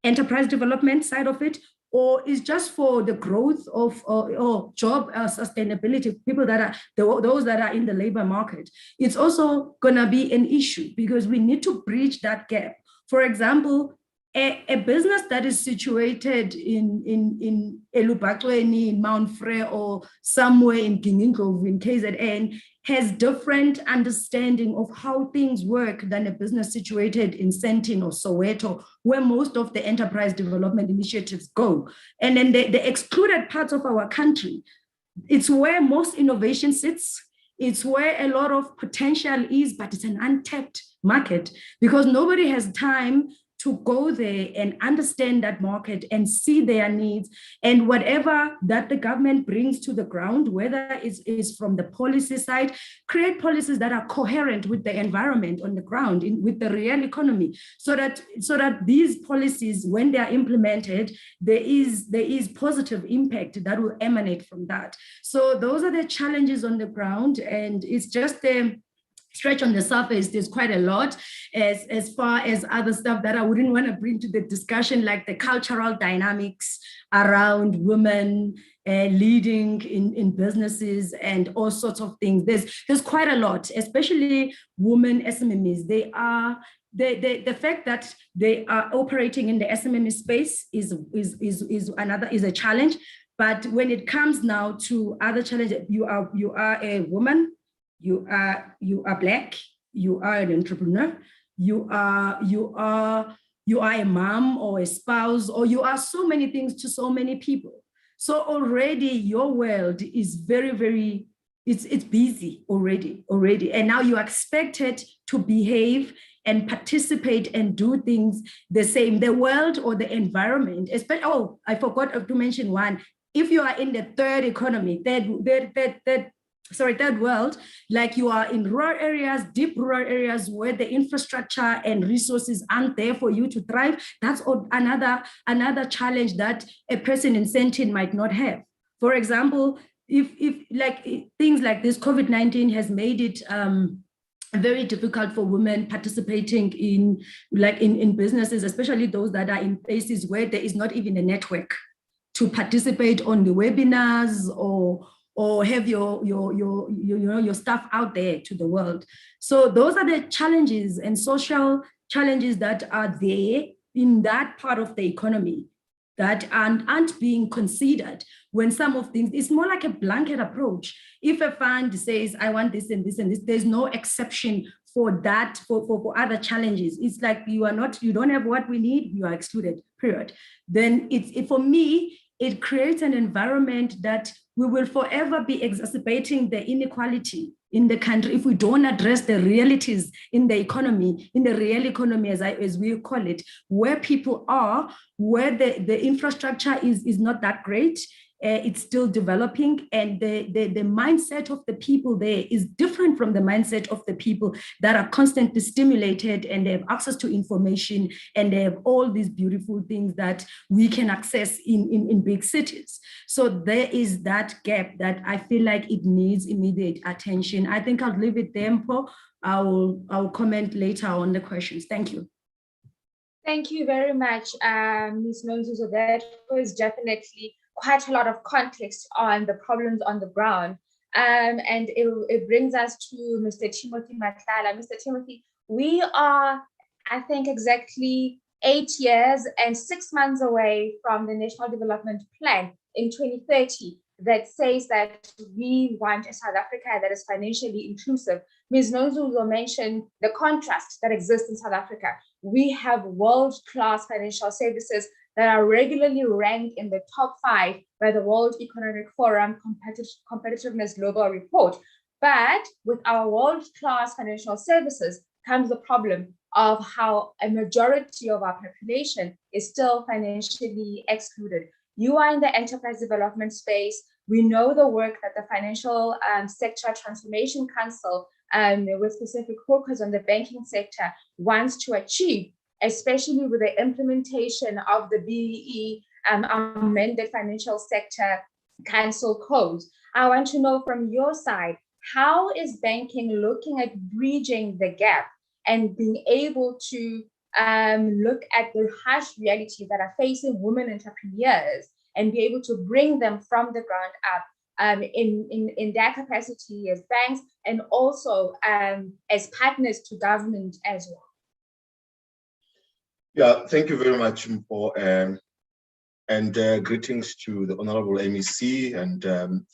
Speaker 5: enterprise development side of it, or is just for the growth of or job sustainability, people that are those that are in the labor market. It's also gonna be an issue because we need to bridge that gap. For example, a business that is situated in Elubachweni, in Mount Frere, or somewhere in Gingindlovu, in KZN, has different understanding of how things work than a business situated in Sentin or Soweto, where most of the enterprise development initiatives go. And then the excluded parts of our country, it's where most innovation sits. It's where a lot of potential is, but it's an untapped market because nobody has time to go there and understand that market and see their needs, and whatever that the government brings to the ground, whether it is from the policy side, create policies that are coherent with the environment on the ground, with the real economy, so that these policies, when they are implemented, there is positive impact that will emanate from that. So those are the challenges on the ground, and it's just a stretch on the surface. There's quite a lot as far as other stuff that I wouldn't want to bring to the discussion, like the cultural dynamics around women leading in businesses and all sorts of things. There's quite a lot, especially women SMMEs. They are the fact that they are operating in the SMME space is a challenge. But when it comes now to other challenges, you are a woman, you are Black, you are an entrepreneur, you are a mom or a spouse, or you are so many things to so many people. So already your world is very, very, it's busy already. And now you're expected to behave and participate and do things the same. The world or the environment, especially, I forgot to mention one. If you are in the third economy, third world, like you are in rural areas, deep rural areas where the infrastructure and resources aren't there for you to thrive, that's another challenge that a person in Sentin might not have. For example, if like things like this, COVID-19 has made it very difficult for women participating in businesses, especially those that are in places where there is not even a network to participate on the webinars or have your stuff out there to the world. So those are the challenges and social challenges that are there in that part of the economy that aren't being considered when some of things, it's more like a blanket approach. If a fund says, I want this and this and this, there's no exception for that, for other challenges. It's like you don't have what we need, you are excluded, period. Then for me, it creates an environment that we will forever be exacerbating the inequality in the country if we don't address the realities in the economy, in the real economy, as we call it, where people are, where the infrastructure is not that great. It's still developing, and the mindset of the people there is different from the mindset of the people that are constantly stimulated and they have access to information and they have all these beautiful things that we can access in big cities. So there is that gap that I feel like it needs immediate attention. I think I'll leave it there, Mpho. I'll comment later on the questions. Thank you.
Speaker 1: Thank you very much, Ms. Nonzuzo. That was definitely quite a lot of context on the problems on the ground. And it brings us to Mr. Timothy Matlala. Mr. Timothy, we are, I think, exactly 8 years and 6 months away from the National Development Plan in 2030 that says that we want a South Africa that is financially inclusive. Ms. Nonzuzo mentioned the contrast that exists in South Africa. We have world-class financial services that are regularly ranked in the top 5 by the World Economic Forum Competitiveness Global Report. But with our world-class financial services comes the problem of how a majority of our population is still financially excluded. You are in the enterprise development space. We know the work that the Financial Sector Transformation Council, with specific focus on the banking sector, wants to achieve, especially with the implementation of the BEE amended Financial Sector Council codes. I want to know from your side, how is banking looking at bridging the gap and being able to look at the harsh realities that are facing women entrepreneurs and be able to bring them from the ground up in their capacity as banks and also as partners to government as well?
Speaker 6: Yeah, thank you very much, Mpho, and greetings to the Honorable MEC and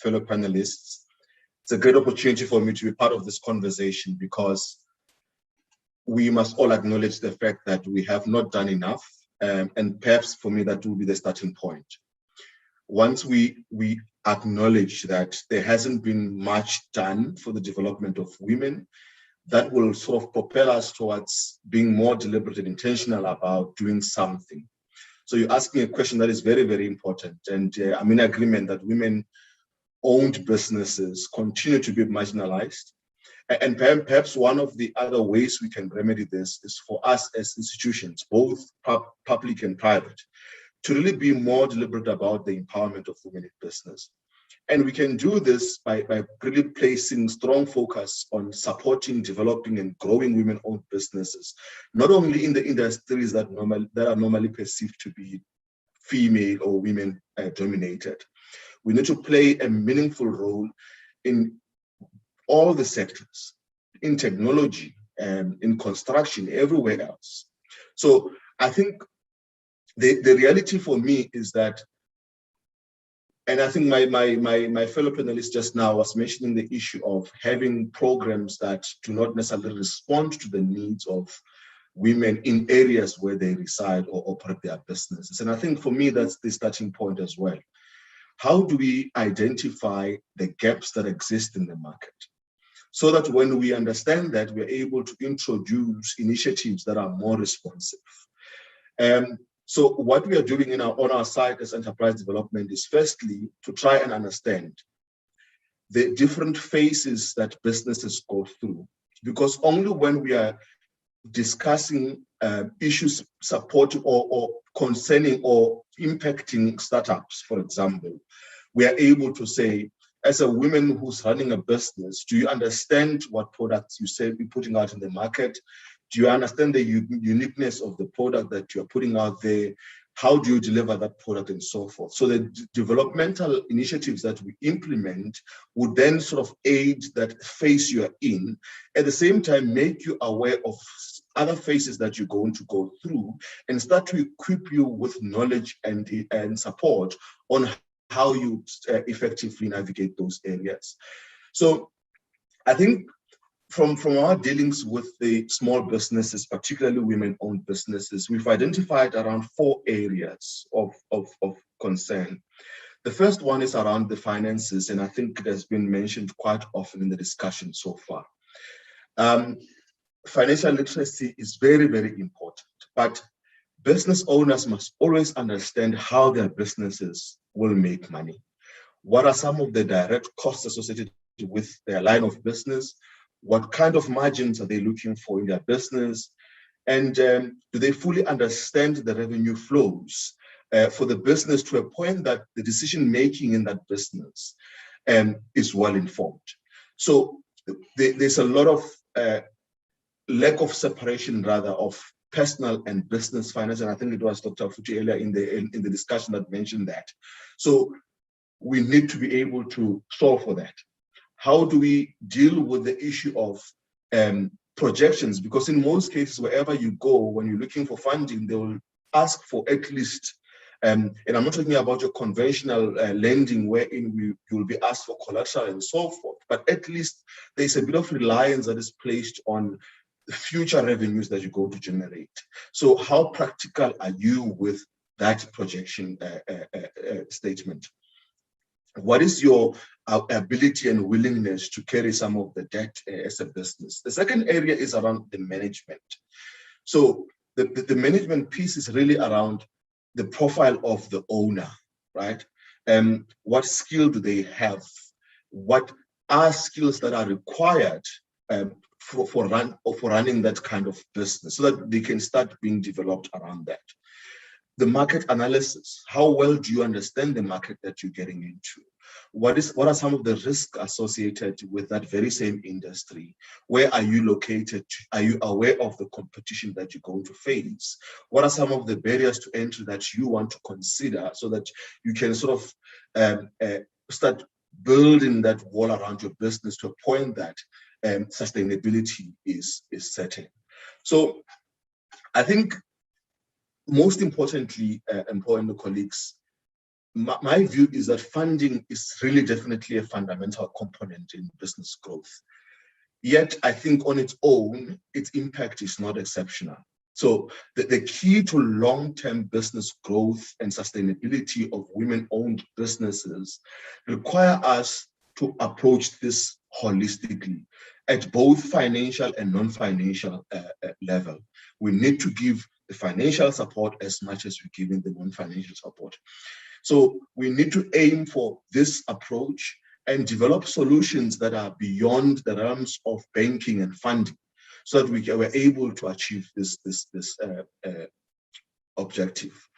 Speaker 6: fellow panelists. It's a great opportunity for me to be part of this conversation because we must all acknowledge the fact that we have not done enough, and perhaps for me that will be the starting point. Once we acknowledge that there hasn't been much done for the development of women, that will sort of propel us towards being more deliberate and intentional about doing something. So you asked me a question that is very, very important. And I'm in agreement that women-owned businesses continue to be marginalized. And perhaps one of the other ways we can remedy this is for us as institutions, both public and private, to really be more deliberate about the empowerment of women in business. And we can do this by really placing strong focus on supporting, developing, and growing women-owned businesses, not only in the industries that are normally perceived to be female or women-dominated. We need to play a meaningful role in all the sectors, in technology, in construction, everywhere else. So I think the reality for me is that, and I think my fellow panelist just now was mentioning the issue of having programs that do not necessarily respond to the needs of women in areas where they reside or operate their businesses. And I think for me, that's the starting point as well. How do we identify the gaps that exist in the market so that when we understand that, we're able to introduce initiatives that are more responsive? So what we are doing on our side as enterprise development is firstly to try and understand the different phases that businesses go through, because only when we are discussing issues supporting or concerning or impacting startups, for example, we are able to say, as a woman who's running a business, do you understand what products you say you're putting out in the market? Do you understand the uniqueness of the product that you're putting out there? How do you deliver that product and so forth? So the developmental initiatives that we implement would then sort of aid that phase you are in, at the same time make you aware of other phases that you're going to go through and start to equip you with knowledge and support on how you effectively navigate those areas. So I think from our dealings with the small businesses, particularly women-owned businesses, we've identified around 4 areas of concern. The first one is around the finances, and I think it has been mentioned quite often in the discussion so far. Financial literacy is very, very important, but business owners must always understand how their businesses will make money. What are some of the direct costs associated with their line of business? What kind of margins are they looking for in their business? And do they fully understand the revenue flows for the business to a point that the decision-making in that business is well informed? So there's a lot of lack of separation, rather, of personal and business finance. And I think it was Dr. Futhi earlier in the discussion that mentioned that. So we need to be able to solve for that. How do we deal with the issue of projections? Because in most cases, wherever you go, when you're looking for funding, they will ask for at least, and I'm not talking about your conventional lending wherein you will be asked for collateral and so forth, but at least there's a bit of reliance that is placed on the future revenues that you're going to generate. So how practical are you with that projection statement? What is your ability and willingness to carry some of the debt as a business? The second area is around the management. So the management piece is really around the profile of the owner, right? What skill do they have? What are skills that are required for running that kind of business so that they can start being developed around that? The market analysis. How well do you understand the market that you're getting into? What are some of the risks associated with that very same industry? Where are you located? Are you aware of the competition that you're going to face? What are some of the barriers to entry that you want to consider so that you can sort of start building that wall around your business to a point that sustainability is certain? So I think most importantly, important colleagues, my view is that funding is really definitely a fundamental component in business growth. Yet, I think on its own, its impact is not exceptional. So the key to long-term business growth and sustainability of women-owned businesses require us to approach this holistically at both financial and non-financial level. We need to give the financial support as much as we're giving the non-financial support. So we need to aim for this approach and develop solutions that are beyond the realms of banking and funding so that we're able to achieve this objective.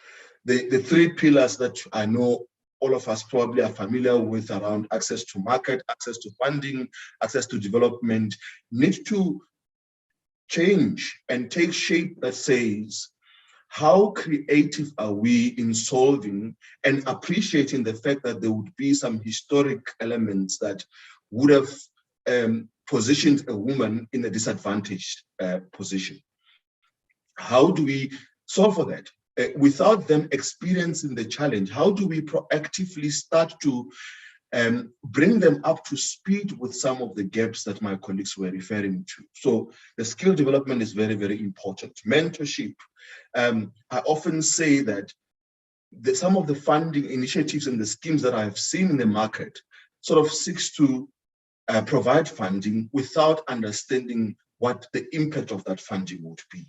Speaker 6: The 3 pillars that I know all of us probably are familiar with around access to market, access to funding, access to development, need to change and take shape that says, how creative are we in solving and appreciating the fact that there would be some historic elements that would have positioned a woman in a disadvantaged position? How do we solve for that? Without them experiencing the challenge, how do we proactively start to bring them up to speed with some of the gaps that my colleagues were referring to? So the skill development is very, very important. Mentorship. I often say that some of the funding initiatives and the schemes that I've seen in the market sort of seeks to provide funding without understanding what the impact of that funding would be.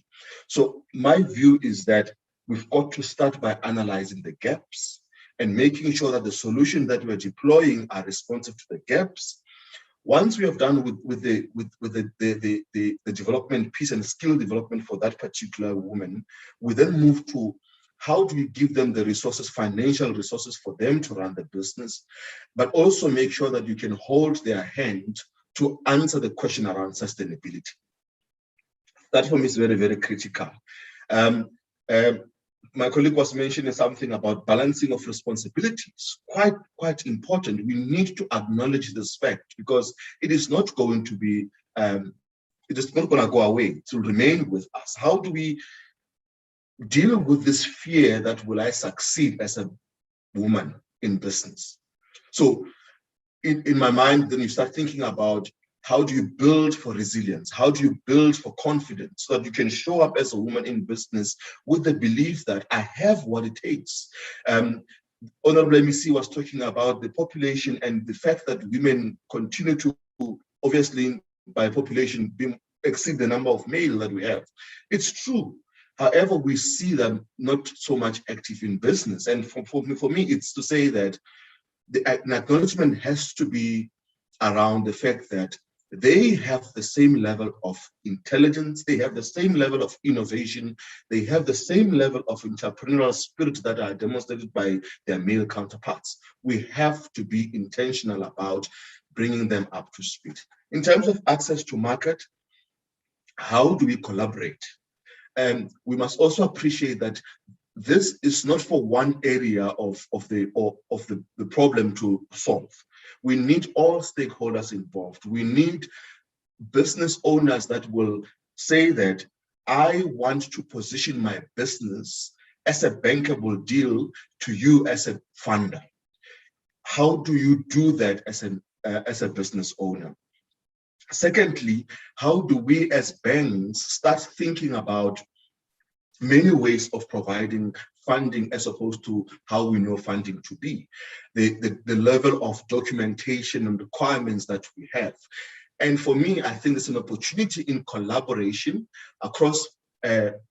Speaker 6: So my view is that we've got to start by analyzing the gaps and making sure that the solutions that we're deploying are responsive to the gaps. Once we have done with the development piece and skill development for that particular woman, we then move to how do we give them the resources, financial resources for them to run the business, but also make sure that you can hold their hand to answer the question around sustainability. That for me is very, very critical. My colleague was mentioning something about balancing of responsibilities, quite important. We need to acknowledge this fact because it is not going to be, it is not going to go away. It will remain with us. How do we deal with this fear that will I succeed as a woman in business? So in my mind, then you start thinking about how do you build for resilience? How do you build for confidence so that you can show up as a woman in business with the belief that I have what it takes? Honorable MEC was talking about the population and the fact that women continue to, obviously, by population, exceed the number of male that we have. It's true. However, we see them not so much active in business. And for me, it's to say that an acknowledgement has to be around the fact that they have the same level of intelligence, they have the same level of innovation, they have the same level of entrepreneurial spirit that are demonstrated by their male counterparts. We have to be intentional about bringing them up to speed. In terms of access to market, how do we collaborate? We must also appreciate that this is not for one area of the problem to solve. We need all stakeholders involved. We need business owners that will say that I want to position my business as a bankable deal to you as a funder. How do you do that as a business owner? Secondly, how do we as banks start thinking about many ways of providing funding as opposed to how we know funding to be, the level of documentation and requirements that we have. And for me, I think there's an opportunity in collaboration across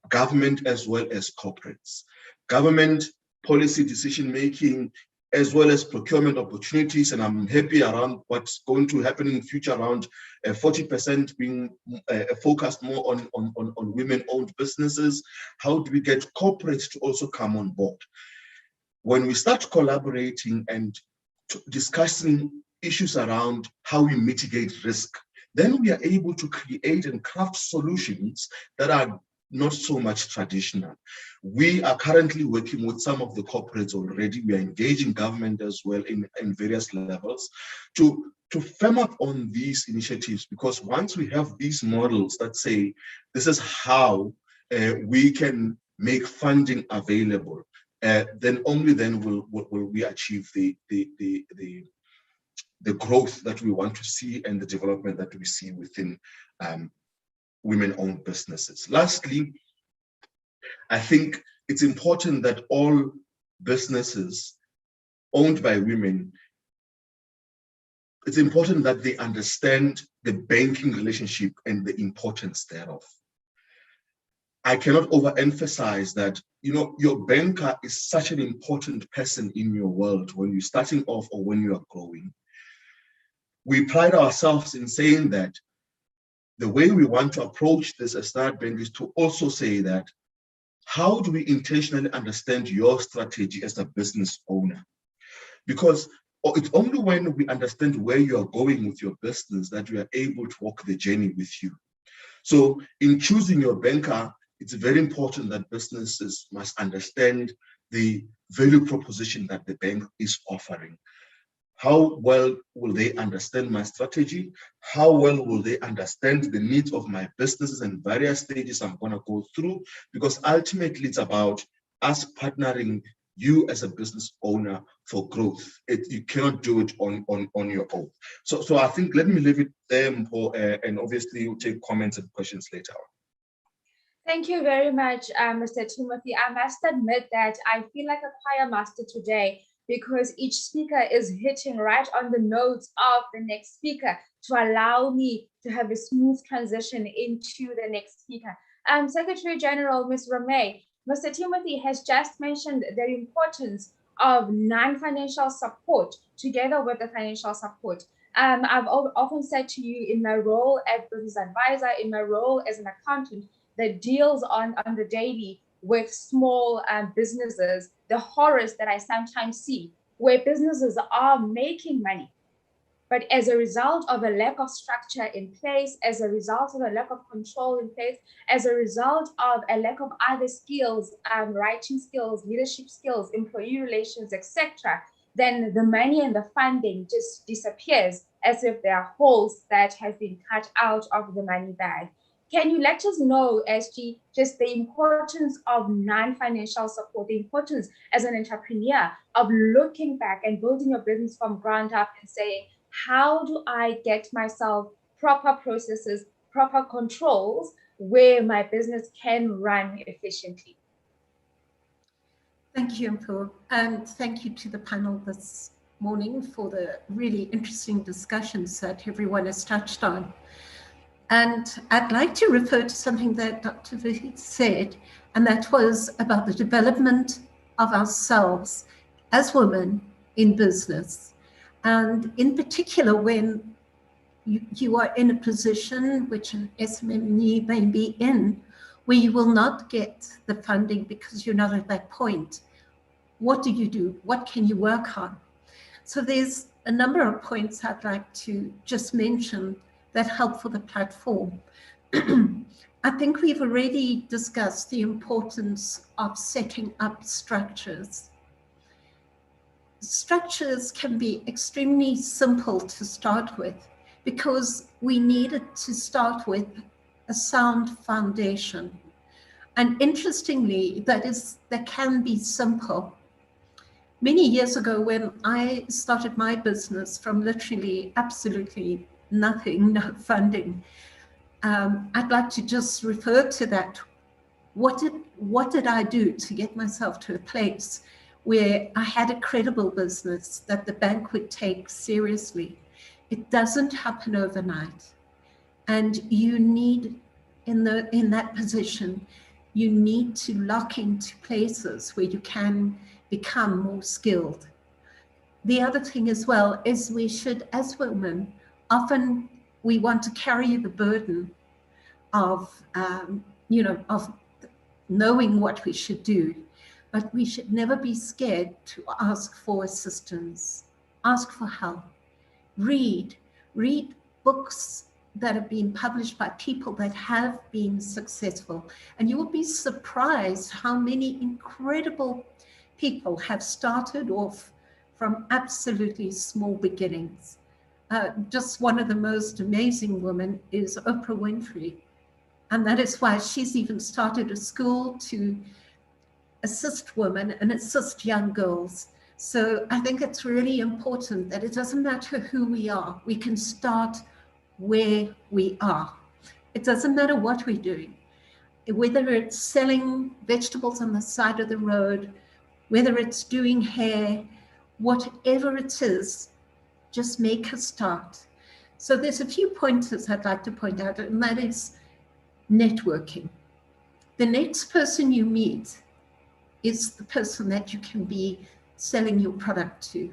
Speaker 6: government as well as corporates. Government policy decision-making as well as procurement opportunities, and I'm happy around what's going to happen in the future around 40% being focused more on women-owned businesses. How do we get corporates to also come on board? When we start collaborating and discussing issues around how we mitigate risk, then we are able to create and craft solutions that are not so much traditional. We are currently working with some of the corporates already. We are engaging government as well in various levels to firm up on these initiatives, because once we have these models that say this is how we can make funding available, then only then will we achieve the growth that we want to see and the development that we see within women-owned businesses. Lastly, I think it's important that all businesses owned by women, it's important that they understand the banking relationship and the importance thereof. I cannot overemphasize that, you know, your banker is such an important person in your world when you're starting off or when you are growing. We pride ourselves in saying that the way we want to approach this as Standard Bank is to also say that, how do we intentionally understand your strategy as a business owner? Because it's only when we understand where you are going with your business that we are able to walk the journey with you. So in choosing your banker, it's very important that businesses must understand the value proposition that the bank is offering. How well will they understand my strategy? How well will they understand the needs of my businesses and various stages I'm going to go through? Because ultimately, it's about us partnering you as a business owner for growth. You cannot do it on your own. So I think let me leave it there, and obviously we'll take comments and questions later on.
Speaker 1: Thank you very much, Mr. Timothy. I must admit that I feel like a choir master today, because each speaker is hitting right on the notes of the next speaker to allow me to have a smooth transition into the next speaker. Secretary General, Ms. Ramey, Mr. Timothy has just mentioned the importance of non-financial support together with the financial support. I've often said to you, in my role as business advisor, in my role as an accountant that deals on the daily with small businesses, the horrors that I sometimes see, where businesses are making money, but as a result of a lack of structure in place, as a result of a lack of control in place, as a result of a lack of other skills, writing skills, leadership skills, employee relations, etc., then the money and the funding just disappears as if there are holes that have been cut out of the money bag. Can you let us know, SG, just the importance of non-financial support, the importance as an entrepreneur of looking back and building your business from ground up and saying, how do I get myself proper processes, proper controls where my business can run efficiently?
Speaker 7: Thank you, Mpho, and thank you to the panel this morning for the really interesting discussions that everyone has touched on. And I'd like to refer to something that Dr. Futhi said, and that was about the development of ourselves as women in business. And in particular, when you are in a position which an SME may be in, where you will not get the funding because you're not at that point. What do you do? What can you work on? So there's a number of points I'd like to just mention that help for the platform. I think we've already discussed the importance of setting up structures. Structures can be extremely simple to start with because we needed to start with a sound foundation. And interestingly, that can be simple. Many years ago, when I started my business from literally absolutely nothing, no funding, I'd like to just refer to that. What did I do to get myself to a place where I had a credible business that the bank would take seriously? It doesn't happen overnight. And you need, in that position, you need to lock into places where you can become more skilled. The other thing as well is we should, as women, often we want to carry the burden of, of knowing what we should do, but we should never be scared to ask for assistance, ask for help, read books that have been published by people that have been successful. And you will be surprised how many incredible people have started off from absolutely small beginnings. Just one of the most amazing women is Oprah Winfrey. And that is why she's even started a school to assist women and assist young girls. So I think it's really important that it doesn't matter who we are. We can start where we are. It doesn't matter what we're doing, whether it's selling vegetables on the side of the road, whether it's doing hair, whatever it is, just make a start. So there's a few pointers I'd like to point out, and that is networking. The next person you meet is the person that you can be selling your product to,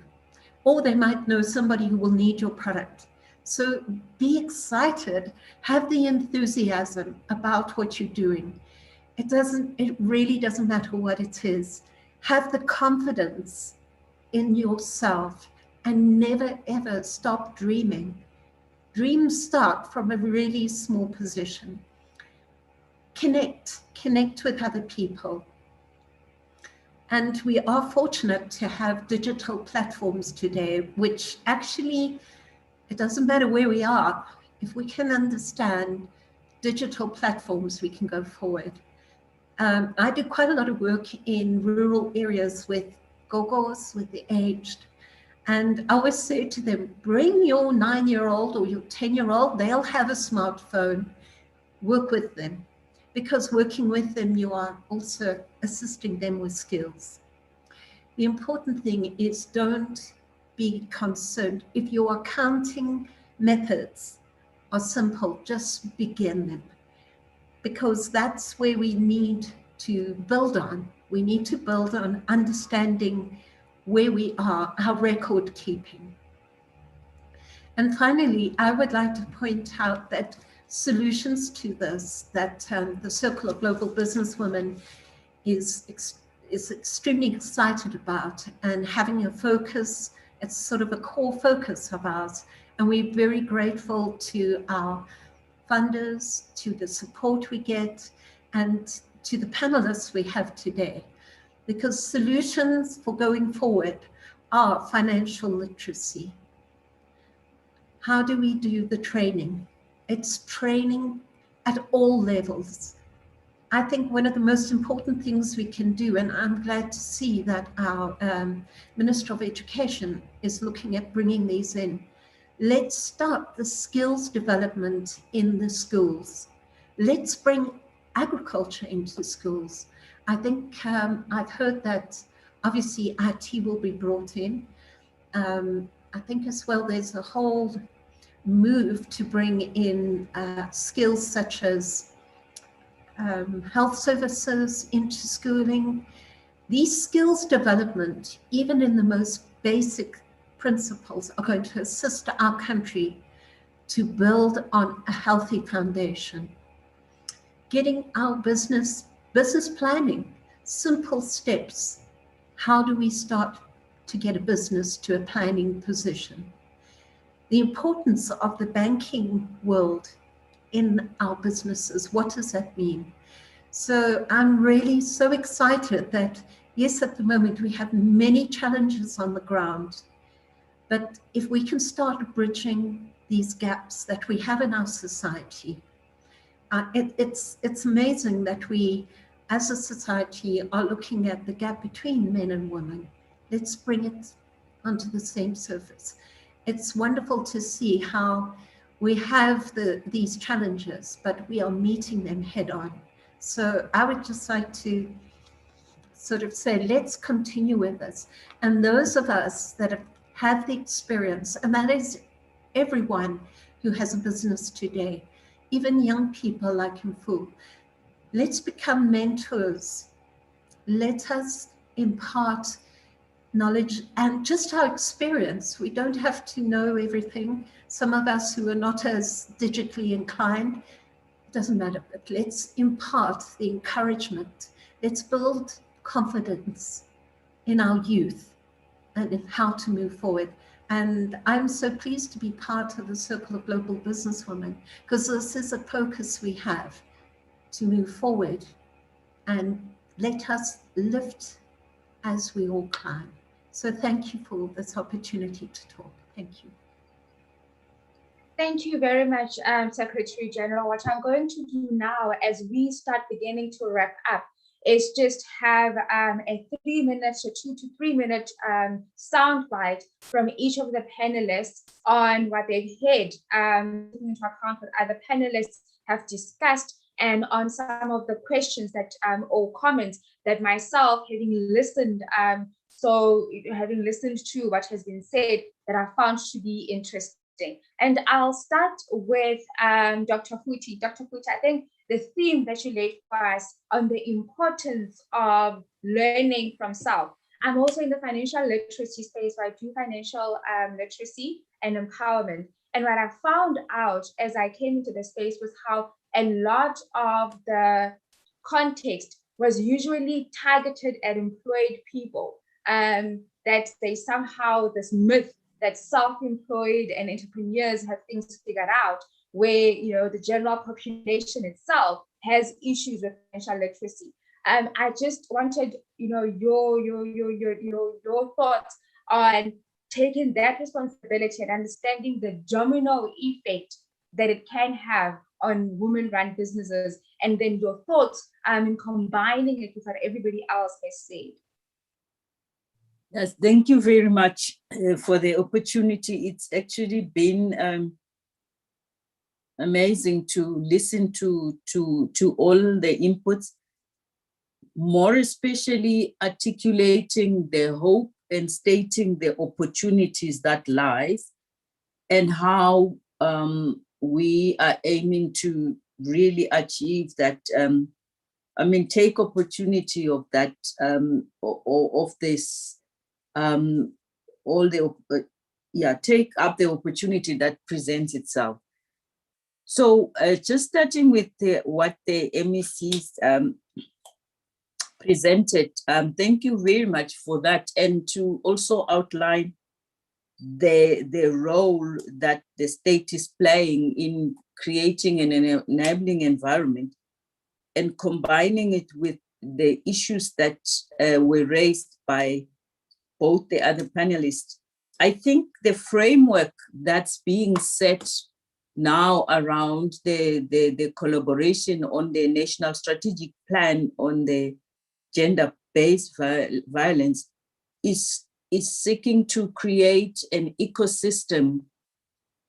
Speaker 7: or they might know somebody who will need your product. So be excited, have the enthusiasm about what you're doing. It really doesn't matter what it is. Have the confidence in yourself and never ever stop dreaming. Dreams start from a really small position. Connect with other people. And we are fortunate to have digital platforms today, which actually, it doesn't matter where we are. If we can understand digital platforms, we can go forward. I do quite a lot of work in rural areas with gogos, with the aged. And I always say to them, bring your 9-year-old or your 10-year-old, they'll have a smartphone, work with them. Because working with them, you are also assisting them with skills. The important thing is don't be concerned. If your accounting methods are simple, just begin them. Because that's where we need to build on. We need to build on understanding where we are, our record keeping. And finally, I would like to point out that solutions to this, that the Circle of Global Businesswomen is extremely excited about, and having a focus. It's sort of a core focus of ours, and we're very grateful to our funders, to the support we get, and to the panelists we have today, because solutions for going forward are financial literacy. How do we do the training? It's training at all levels. I think one of the most important things we can do, and I'm glad to see that our Minister of Education is looking at bringing these in. Let's start the skills development in the schools. Let's bring agriculture into schools. I think I've heard that obviously IT will be brought in. I think as well there's a whole move to bring in skills such as health services into schooling. These skills development, even in the most basic principles, are going to assist our country to build on a healthy foundation. Getting our business planning, simple steps. How do we start to get a business to a planning position? The importance of the banking world in our businesses, what does that mean? So I'm really so excited that, yes, at the moment we have many challenges on the ground, but if we can start bridging these gaps that we have in our society, it's amazing that we, as a society, are looking at the gap between men and women. Let's bring it onto the same surface. It's wonderful to see how we have these challenges, but we are meeting them head on. So I would just like to sort of say, let's continue with this. And those of us that have had the experience, and that is everyone who has a business today, even young people like Mpho, let's become mentors. Let us impart knowledge and just our experience. We don't have to know everything. Some of us who are not as digitally inclined, it doesn't matter, but let's impart the encouragement. Let's build confidence in our youth and in how to move forward. And I'm so pleased to be part of the Circle of Global Businesswomen, because this is a focus we have to move forward and let us lift as we all climb. So thank you for this opportunity to talk. Thank you.
Speaker 1: Thank you very much, Secretary General. What I'm going to do now, as we start beginning to wrap up, is just have a 3 minutes or 2 to 3 minute soundbite from each of the panelists on what they've heard, taking into account what other panelists have discussed, and on some of the questions that or comments that myself, having listened to what has been said, that I found to be interesting. And I'll start with Dr. Futhi. Dr. Futhi, I think the theme that you laid for us on the importance of learning from self. I'm also in the financial literacy space, where I do financial literacy and empowerment. And what I found out as I came into the space was how a lot of the context was usually targeted at employed people. That they somehow, this myth that self-employed and entrepreneurs have things figured out, where the general population itself has issues with financial literacy. I just wanted your thoughts on taking that responsibility and understanding the domino effect that it can have on women-run businesses, and then your thoughts in combining it with what everybody else has said.
Speaker 2: Yes, thank you very much for the opportunity. It's actually been amazing to listen to all the inputs, more especially articulating the hope and stating the opportunities that lies, and how we are aiming to really achieve that. Take opportunity of that, of this. Take up the opportunity that presents itself. So just starting with what the MECs presented. Thank you very much for that, and to also outline the role that the state is playing in creating an enabling environment and combining it with the issues that were raised by both the other panelists. I think the framework that's being set now around the collaboration on the National Strategic Plan on the gender-based violence is seeking to create an ecosystem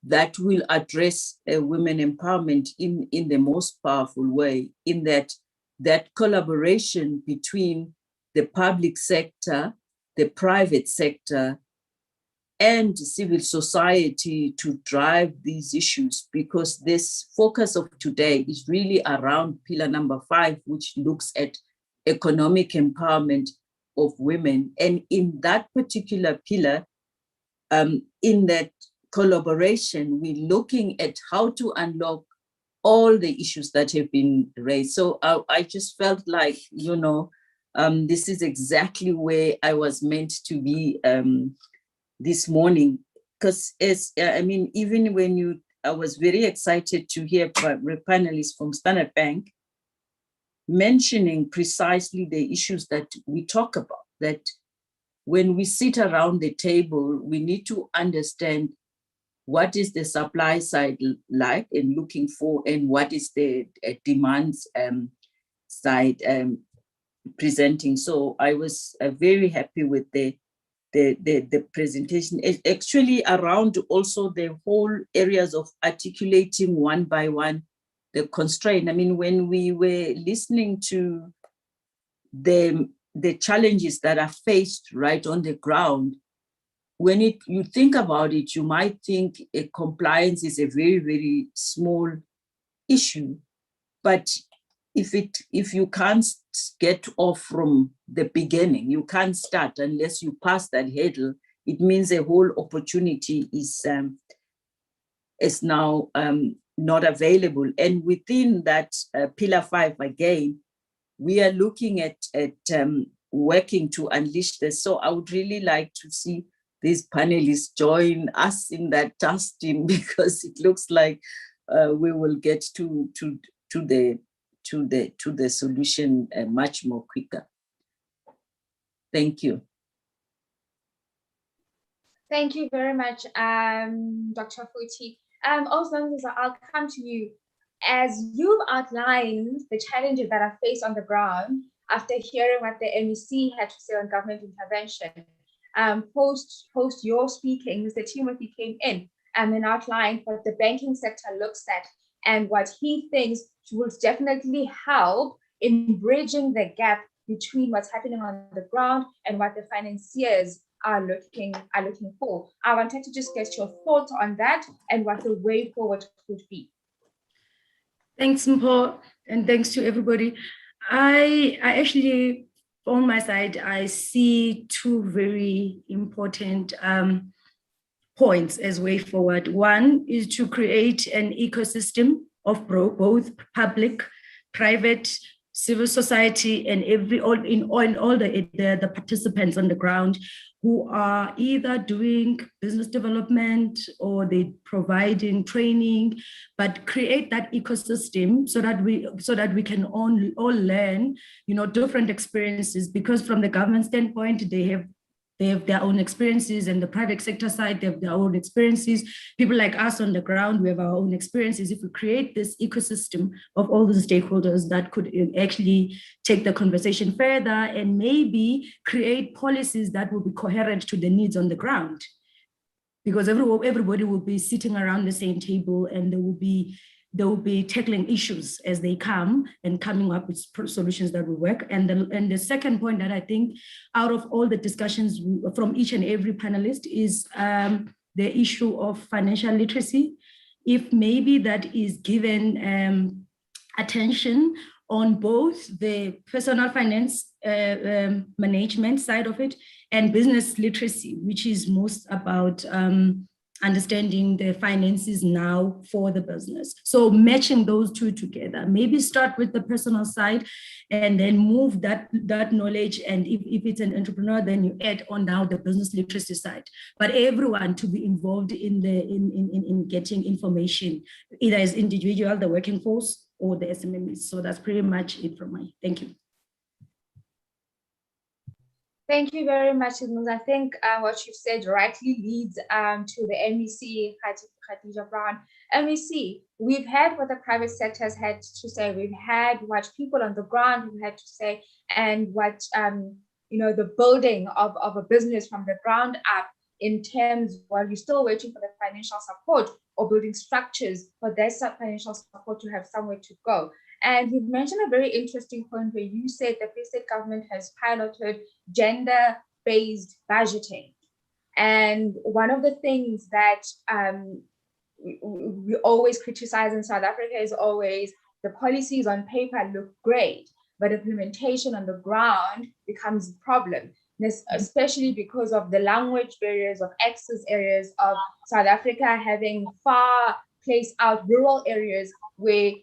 Speaker 2: that will address women empowerment in the most powerful way, in that collaboration between the public sector, the private sector, and civil society to drive these issues, because this focus of today is really around pillar number 5, which looks at economic empowerment of women. And in that particular pillar, in that collaboration, we're looking at how to unlock all the issues that have been raised. So I just felt like, this is exactly where I was meant to be this morning, because even when I was very excited to hear panelists from Standard Bank mentioning precisely the issues that we talk about, that when we sit around the table, we need to understand what is the supply side like and looking for, and what is the demand side presenting. So I was very happy with the presentation. It's actually around also the whole areas of articulating one by one the constraint. I mean, when we were listening to the challenges that are faced right on the ground, when you think about it, you might think compliance is a very, very small issue. But if you can't get off from the beginning, you can't start unless you pass that hurdle, it means a whole opportunity is now not available. And within that pillar 5, again, we are looking at working to unleash this. So I would really like to see these panelists join us in that task team, because it looks like we will get to the solution much more quicker. Thank you.
Speaker 1: Thank you very much, Dr. Futhi. Also, I'll come to you. As you've outlined the challenges that are faced on the ground after hearing what the MEC had to say on government intervention, post your speaking, Mr. Timothy came in and outlined what the banking sector looks at and what he thinks will definitely help in bridging the gap between what's happening on the ground and what the financiers are looking for. I wanted to just get your thoughts on that and what the way forward could be.
Speaker 5: Thanks, Mpho, and thanks to everybody. I actually, on my side, I see 2 very important points as way forward. One is to create an ecosystem of both public, private, civil society, and all the participants on the ground who are either doing business development or they providing training, but create that ecosystem so that we can all learn, different experiences, because from the government standpoint, they have their own experiences, and the private sector side, they have their own experiences. People like us on the ground, we have our own experiences. If we create this ecosystem of all the stakeholders, that could actually take the conversation further and maybe create policies that will be coherent to the needs on the ground. Because everybody will be sitting around the same table, and they will be tackling issues as they come and coming up with solutions that will work. And the second point that I think out of all the discussions from each and every panelist is the issue of financial literacy. If maybe that is given attention on both the personal finance management side of it and business literacy, which is most about understanding the finances now for the business. So matching those two together, maybe start with the personal side and then move that knowledge. And if it's an entrepreneur, then you add on now the business literacy side. But everyone to be involved in getting information, either as individual, the working force, or the SMMEs. So that's pretty much it from me. Thank you.
Speaker 1: Thank you very much, Ms. I think what you've said rightly leads to the MEC, Gadija Brown. MEC, we've had what the private sector has had to say. We've had what people on the ground have had to say, and what the building of a business from the ground up, in terms while you're still waiting for the financial support or building structures for that financial support to have somewhere to go. And you've mentioned a very interesting point where you said the Free State government has piloted gender-based budgeting. And one of the things that we always criticize in South Africa is always the policies on paper look great, but implementation on the ground becomes a problem, especially because of the language barriers, of access areas of South Africa having far placed out rural areas where,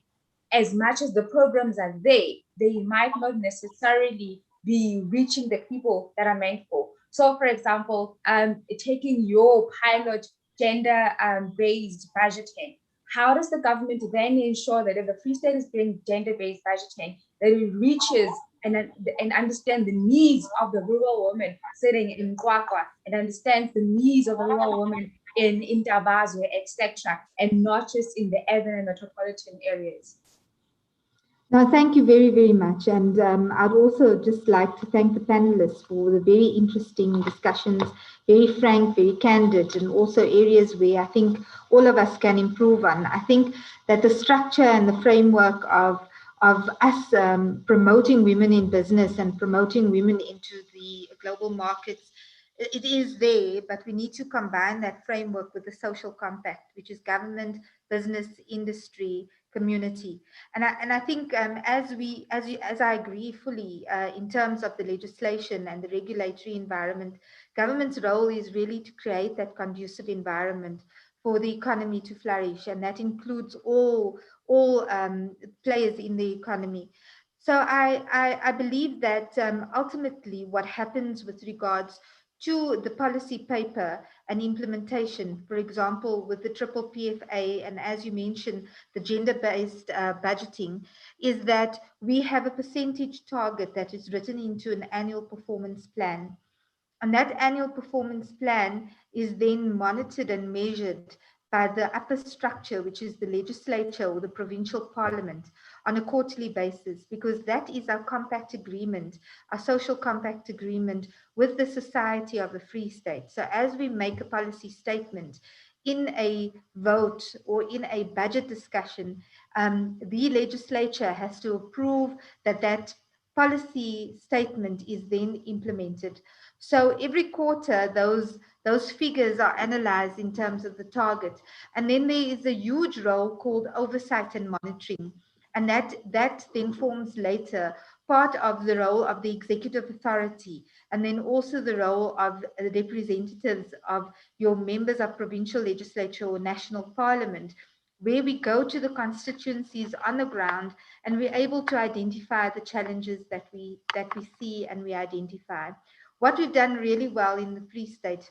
Speaker 1: as much as the programs are there, they might not necessarily be reaching the people that are meant for. So, for example, taking your pilot gender-based budgeting, how does the government then ensure that if the Free State is doing gender-based budgeting, that it reaches and understands the needs of the rural woman sitting in Kwakwa, and understands the needs of the rural woman in Tabazwe, etc., and not just in the urban and metropolitan areas?
Speaker 4: No, thank you very, very much. And I'd also just like to thank the panelists for the very interesting discussions, very frank, very candid, and also areas where I think all of us can improve on. I think that the structure and the framework of us promoting women in business and promoting women into the global markets, it is there, but we need to combine that framework with the social compact, which is government, business, industry, community. And I think as I agree fully in terms of the legislation and the regulatory environment, government's role is really to create that conducive environment for the economy to flourish, and that includes all players in the economy. So I believe that ultimately what happens with regards to the policy paper and implementation, for example, with the triple PFA, and as you mentioned, the gender-based budgeting, is that we have a percentage target that is written into an annual performance plan. And that annual performance plan is then monitored and measured by the upper structure, which is the legislature or the provincial parliament, on a quarterly basis, because that is our compact agreement, our social compact agreement with the Society of the Free State. So as we make a policy statement in a vote or in a budget discussion, the legislature has to approve that that policy statement is then implemented. So every quarter, those figures are analyzed in terms of the target. And then there is a huge role called oversight and monitoring. And that then forms later part of the role of the executive authority, and then also the role of the representatives of your members of provincial legislature or national parliament, where we go to the constituencies on the ground and we're able to identify the challenges that we see and we identify. What we've done really well in the Free State,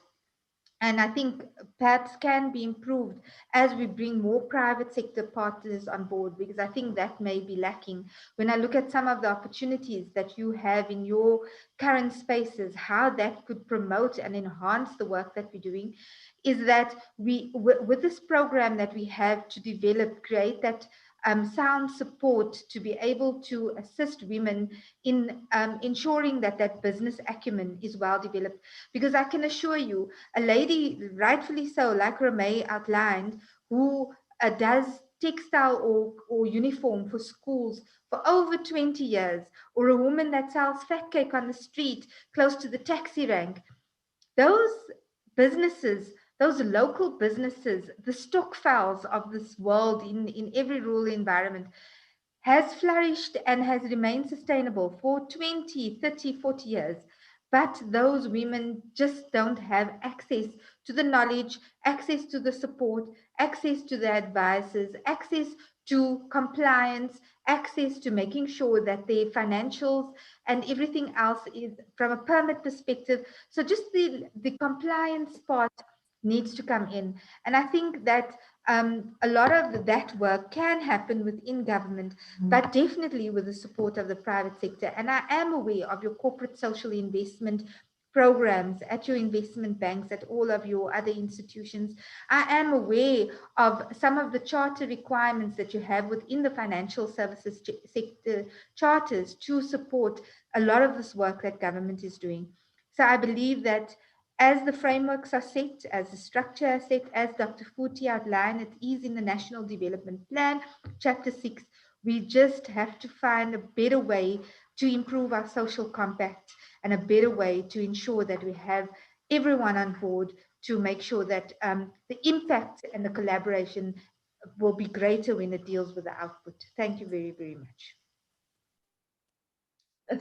Speaker 4: and I think perhaps can be improved as we bring more private sector partners on board, because I think that may be lacking. When I look at some of the opportunities that you have in your current spaces, how that could promote and enhance the work that we're doing, is that we, with this program that we have to develop, create that sound support to be able to assist women in ensuring that that business acumen is well developed. Because I can assure you, a lady, rightfully so, like Ramey outlined, who does textile or uniform for schools for over 20 years, or a woman that sells fat cake on the street close to the taxi rank, those businesses, those local businesses, the stokvels of this world in every rural environment, has flourished and has remained sustainable for 20, 30, 40 years but those women just don't have access to the knowledge, access to the support, access to the advisors, access to compliance, access to making sure that their financials and everything else is from a permit perspective. So just the compliance part needs to come in. And I think that a lot of that work can happen within government, but definitely with the support of the private sector. And I am aware of your corporate social investment programs at your investment banks, at all of your other institutions. I am aware of some of the charter requirements that you have within the financial services sector charters to support a lot of this work that government is doing. So I believe that as the frameworks are set, as the structure is set, as Dr. Futhi outlined, it is in the National Development Plan, Chapter 6. We just have to find a better way to improve our social compact and a better way to ensure that we have everyone on board to make sure that the impact and the collaboration will be greater when it deals with the output. Thank you very, very much.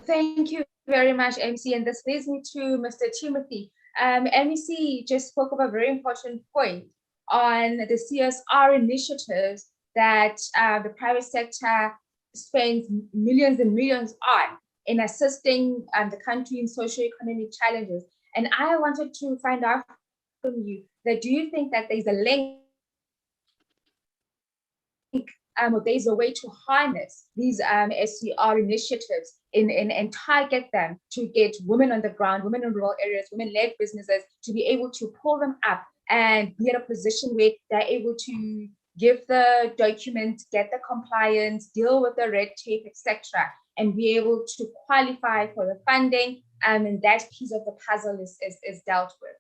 Speaker 1: Thank you very much, MC. And this leads me to Mr. Timothy. MEC just spoke of a very important point on the CSR initiatives that the private sector spends millions and millions on in assisting the country in socioeconomic challenges. And I wanted to find out from you that do you think that there's a link or there's a way to harness these SCR initiatives and target them to get women on the ground, women in rural areas, women-led businesses, to be able to pull them up and be in a position where they're able to give the documents, get the compliance, deal with the red tape, etc., and be able to qualify for the funding, and that piece of the puzzle is dealt with.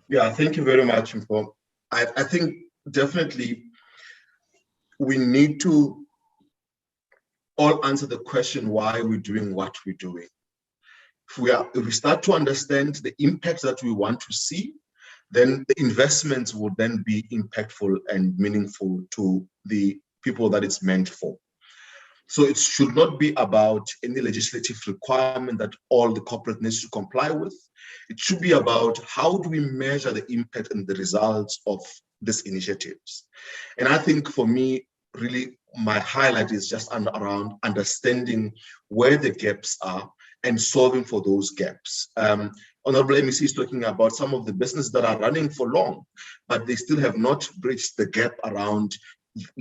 Speaker 6: Yeah, thank you very much, Mpho. I think definitely we need to all answer the question why we're doing what we're doing. If we start to understand the impact that we want to see, then the investments will then be impactful and meaningful to the people that it's meant for. So it should not be about any legislative requirement that all the corporate needs to comply with. It should be about how do we measure the impact and the results of these initiatives. And I think for me, really, my highlight is just around understanding where the gaps are and solving for those gaps. Honorable MEC is talking about some of the businesses that are running for long, but they still have not bridged the gap around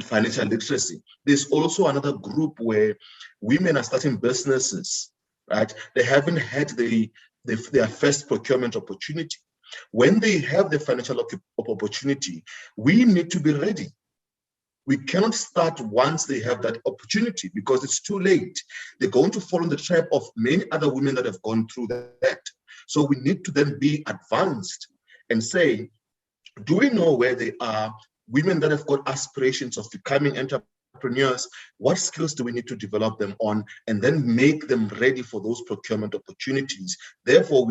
Speaker 6: financial literacy. There's also another group where women are starting businesses, right? They haven't had their first procurement opportunity. When they have the financial opportunity, we need to be ready. We cannot start once they have that opportunity because it's too late. They're going to fall in the trap of many other women that have gone through that. So we need to then be advanced and say, do we know where they are? Women that have got aspirations of becoming entrepreneurs, what skills do we need to develop them on and then make them ready for those procurement opportunities? Therefore,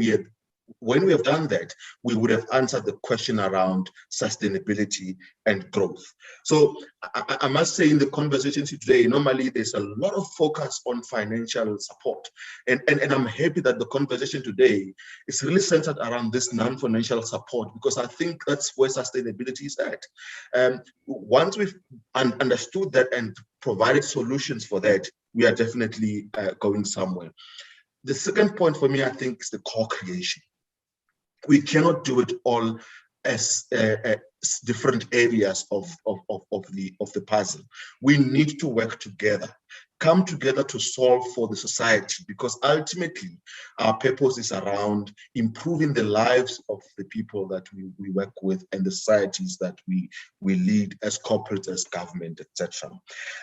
Speaker 6: when we have done that, we would have answered the question around sustainability and growth. So I must say in the conversation today, normally there's a lot of focus on financial support. And I'm happy that the conversation today is really centered around this non-financial support, because I think that's where sustainability is at. Once we've understood that and provided solutions for that, we are definitely going somewhere. The second point for me, I think, is the co-creation. We cannot do it all as different areas of the puzzle. We need to work together, come together to solve for the society, because ultimately our purpose is around improving the lives of the people that we work with and the societies that we lead as corporate, as government, etc.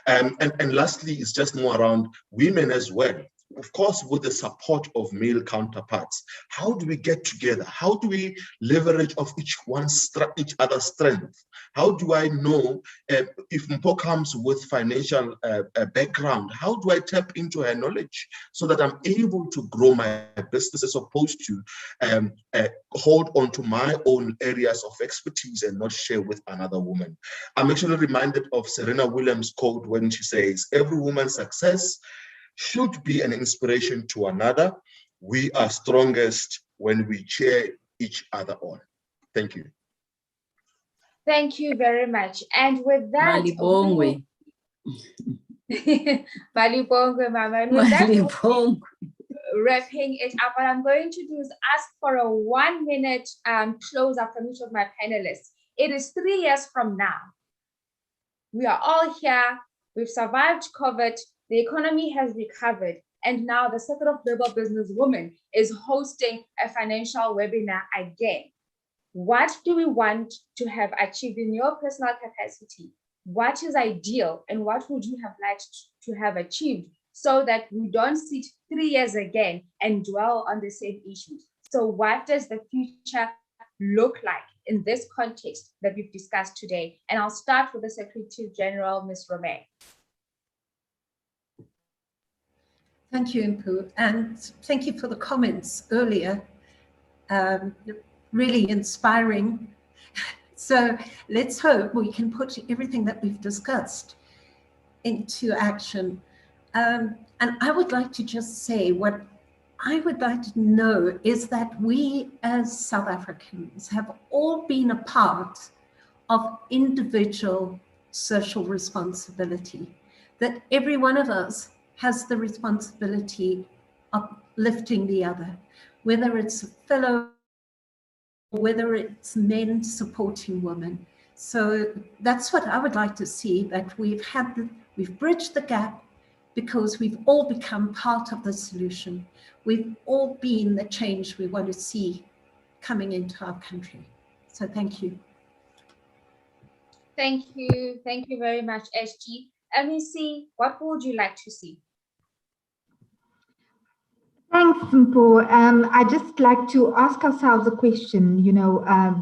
Speaker 6: And lastly, it's just more around women as well. Of course, with the support of male counterparts, how do we get together? How do we leverage of each other's strength? How do I know if Mpho comes with financial background? How do I tap into her knowledge so that I'm able to grow my business as opposed to hold on to my own areas of expertise and not share with another woman? I'm actually reminded of Serena Williams' quote when she says, "Every woman's success should be an inspiration to another, we are strongest when we cheer each other on. Thank you.
Speaker 1: Thank you very much. And with that,
Speaker 2: Malibongwe.
Speaker 1: Malibongwe, Mama. And with that,
Speaker 2: Malibongwe.
Speaker 1: wrapping it up, what I'm going to do is ask for a 1-minute close up from each of my panelists. It is 3 years from now. We are all here. We've survived COVID. The economy has recovered. And now the Circuit of Global Business Women is hosting a financial webinar again. What do we want to have achieved in your personal capacity? What is ideal and what would you have liked to have achieved so that we don't sit 3 years again and dwell on the same issues? So what does the future look like in this context that we've discussed today? And I'll start with the Secretary General, Ms. Romay.
Speaker 7: Thank you, Mpho, and thank you for the comments earlier. Really inspiring. So let's hope we can put everything that we've discussed into action. And I would like to just say what I would like to know is that we as South Africans have all been a part of individual social responsibility, that every one of us has the responsibility of lifting the other, whether it's a fellow, whether it's men supporting women. So that's what I would like to see, that we've bridged the gap because we've all become part of the solution. We've all been the change we want to see coming into our country. So thank you.
Speaker 1: Thank you. Thank you very much, SG. MEC, what would you like to see?
Speaker 4: Thanks, Mpho. I'd just like to ask ourselves a question,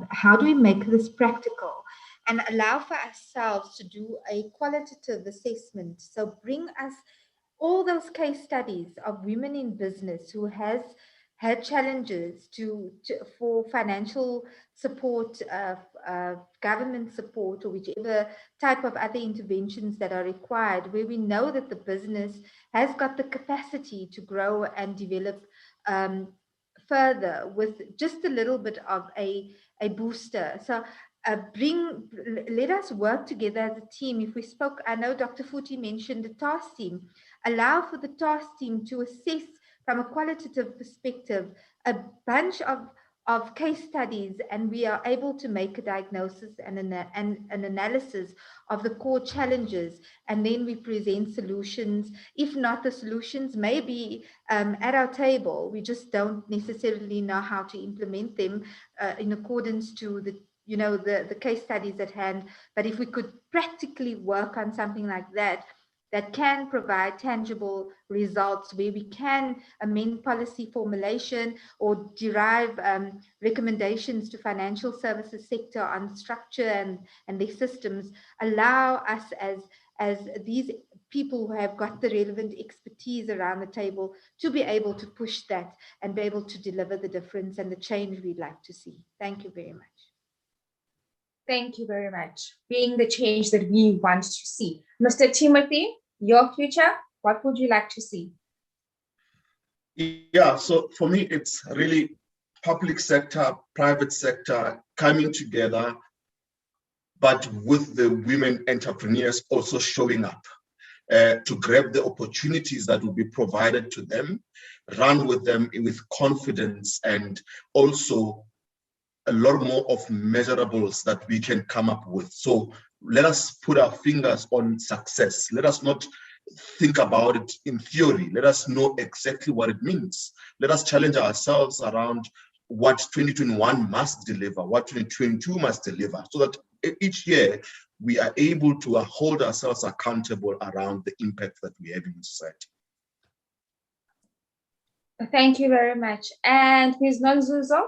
Speaker 4: how do we make this practical and allow for ourselves to do a qualitative assessment? So bring us all those case studies of women in business who has had challenges for financial support, government support, or whichever type of other interventions that are required, where we know that the business has got the capacity to grow and develop further with just a little bit of a booster. So let us work together as a team. If we spoke, I know Dr. Futhi mentioned the task team. Allow for the task team to assess from a qualitative perspective a bunch of case studies, and we are able to make a diagnosis and an analysis of the core challenges, and then we present solutions. If not, the solutions may be at our table. We just don't necessarily know how to implement them in accordance to the case studies at hand. But if we could practically work on something like that can provide tangible results, where we can amend policy formulation or derive recommendations to financial services sector on structure and their systems, allow us as these people who have got the relevant expertise around the table to be able to push that and be able to deliver the difference and the change we'd like to see. Thank you very much.
Speaker 1: Thank you very much. Being the change that we want to see. Mr. Timothy, your future, what would you like to see?
Speaker 6: Yeah, so for me, it's really public sector, private sector coming together, but with the women entrepreneurs also showing up to grab the opportunities that will be provided to them, run with them with confidence, and also a lot more of measurables that we can come up with. So let us put our fingers on success. Let us not think about it in theory. Let us know exactly what it means. Let us challenge ourselves around what 2021 must deliver, what 2022 must deliver, so that each year we are able to hold ourselves accountable around the impact that we have in society.
Speaker 1: Thank you very much. And Ms. Nonzuzo?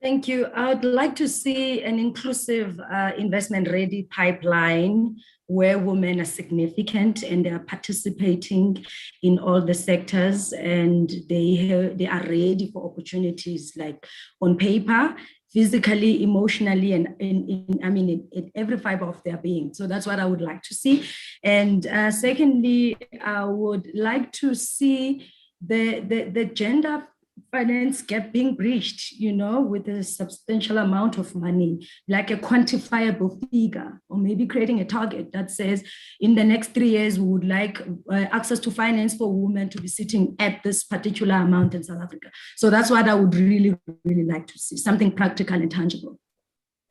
Speaker 5: Thank you. I would like to see an inclusive investment-ready pipeline where women are significant and they are participating in all the sectors, and they are ready for opportunities, like on paper, physically, emotionally, and in every fiber of their being. So that's what I would like to see. And secondly, I would like to see the gender finance gap being breached, with a substantial amount of money, like a quantifiable figure, or maybe creating a target that says in the next 3 years, we would like access to finance for women to be sitting at this particular amount in South Africa. So that's what I would really, really like to see, something practical and tangible.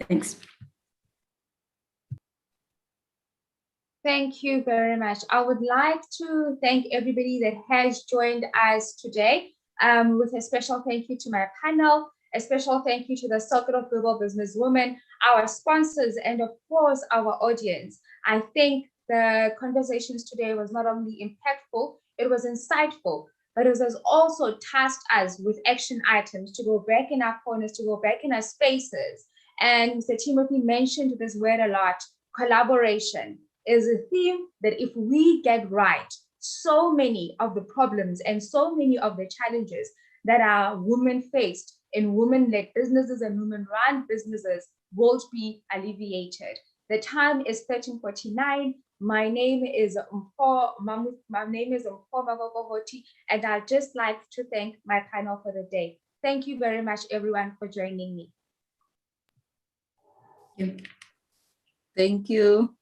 Speaker 5: Thanks.
Speaker 1: Thank you very much. I would like to thank everybody that has joined us today, with a special thank you to my panel, a special thank you to the Circuit of Global Business Women, our sponsors, and of course, our audience. I think the conversations today was not only impactful, it was insightful, but it has also tasked us with action items to go back in our corners, to go back in our spaces. And Mr. Timothy mentioned this word a lot, collaboration is a theme that if we get right, so many of the problems and so many of the challenges that are women faced in women-led businesses and women-run businesses will be alleviated. The time is 13:49. My name is Mpho Hottie, and I'd just like to thank my panel for the day. Thank you very much, everyone, for joining me.
Speaker 2: Thank you.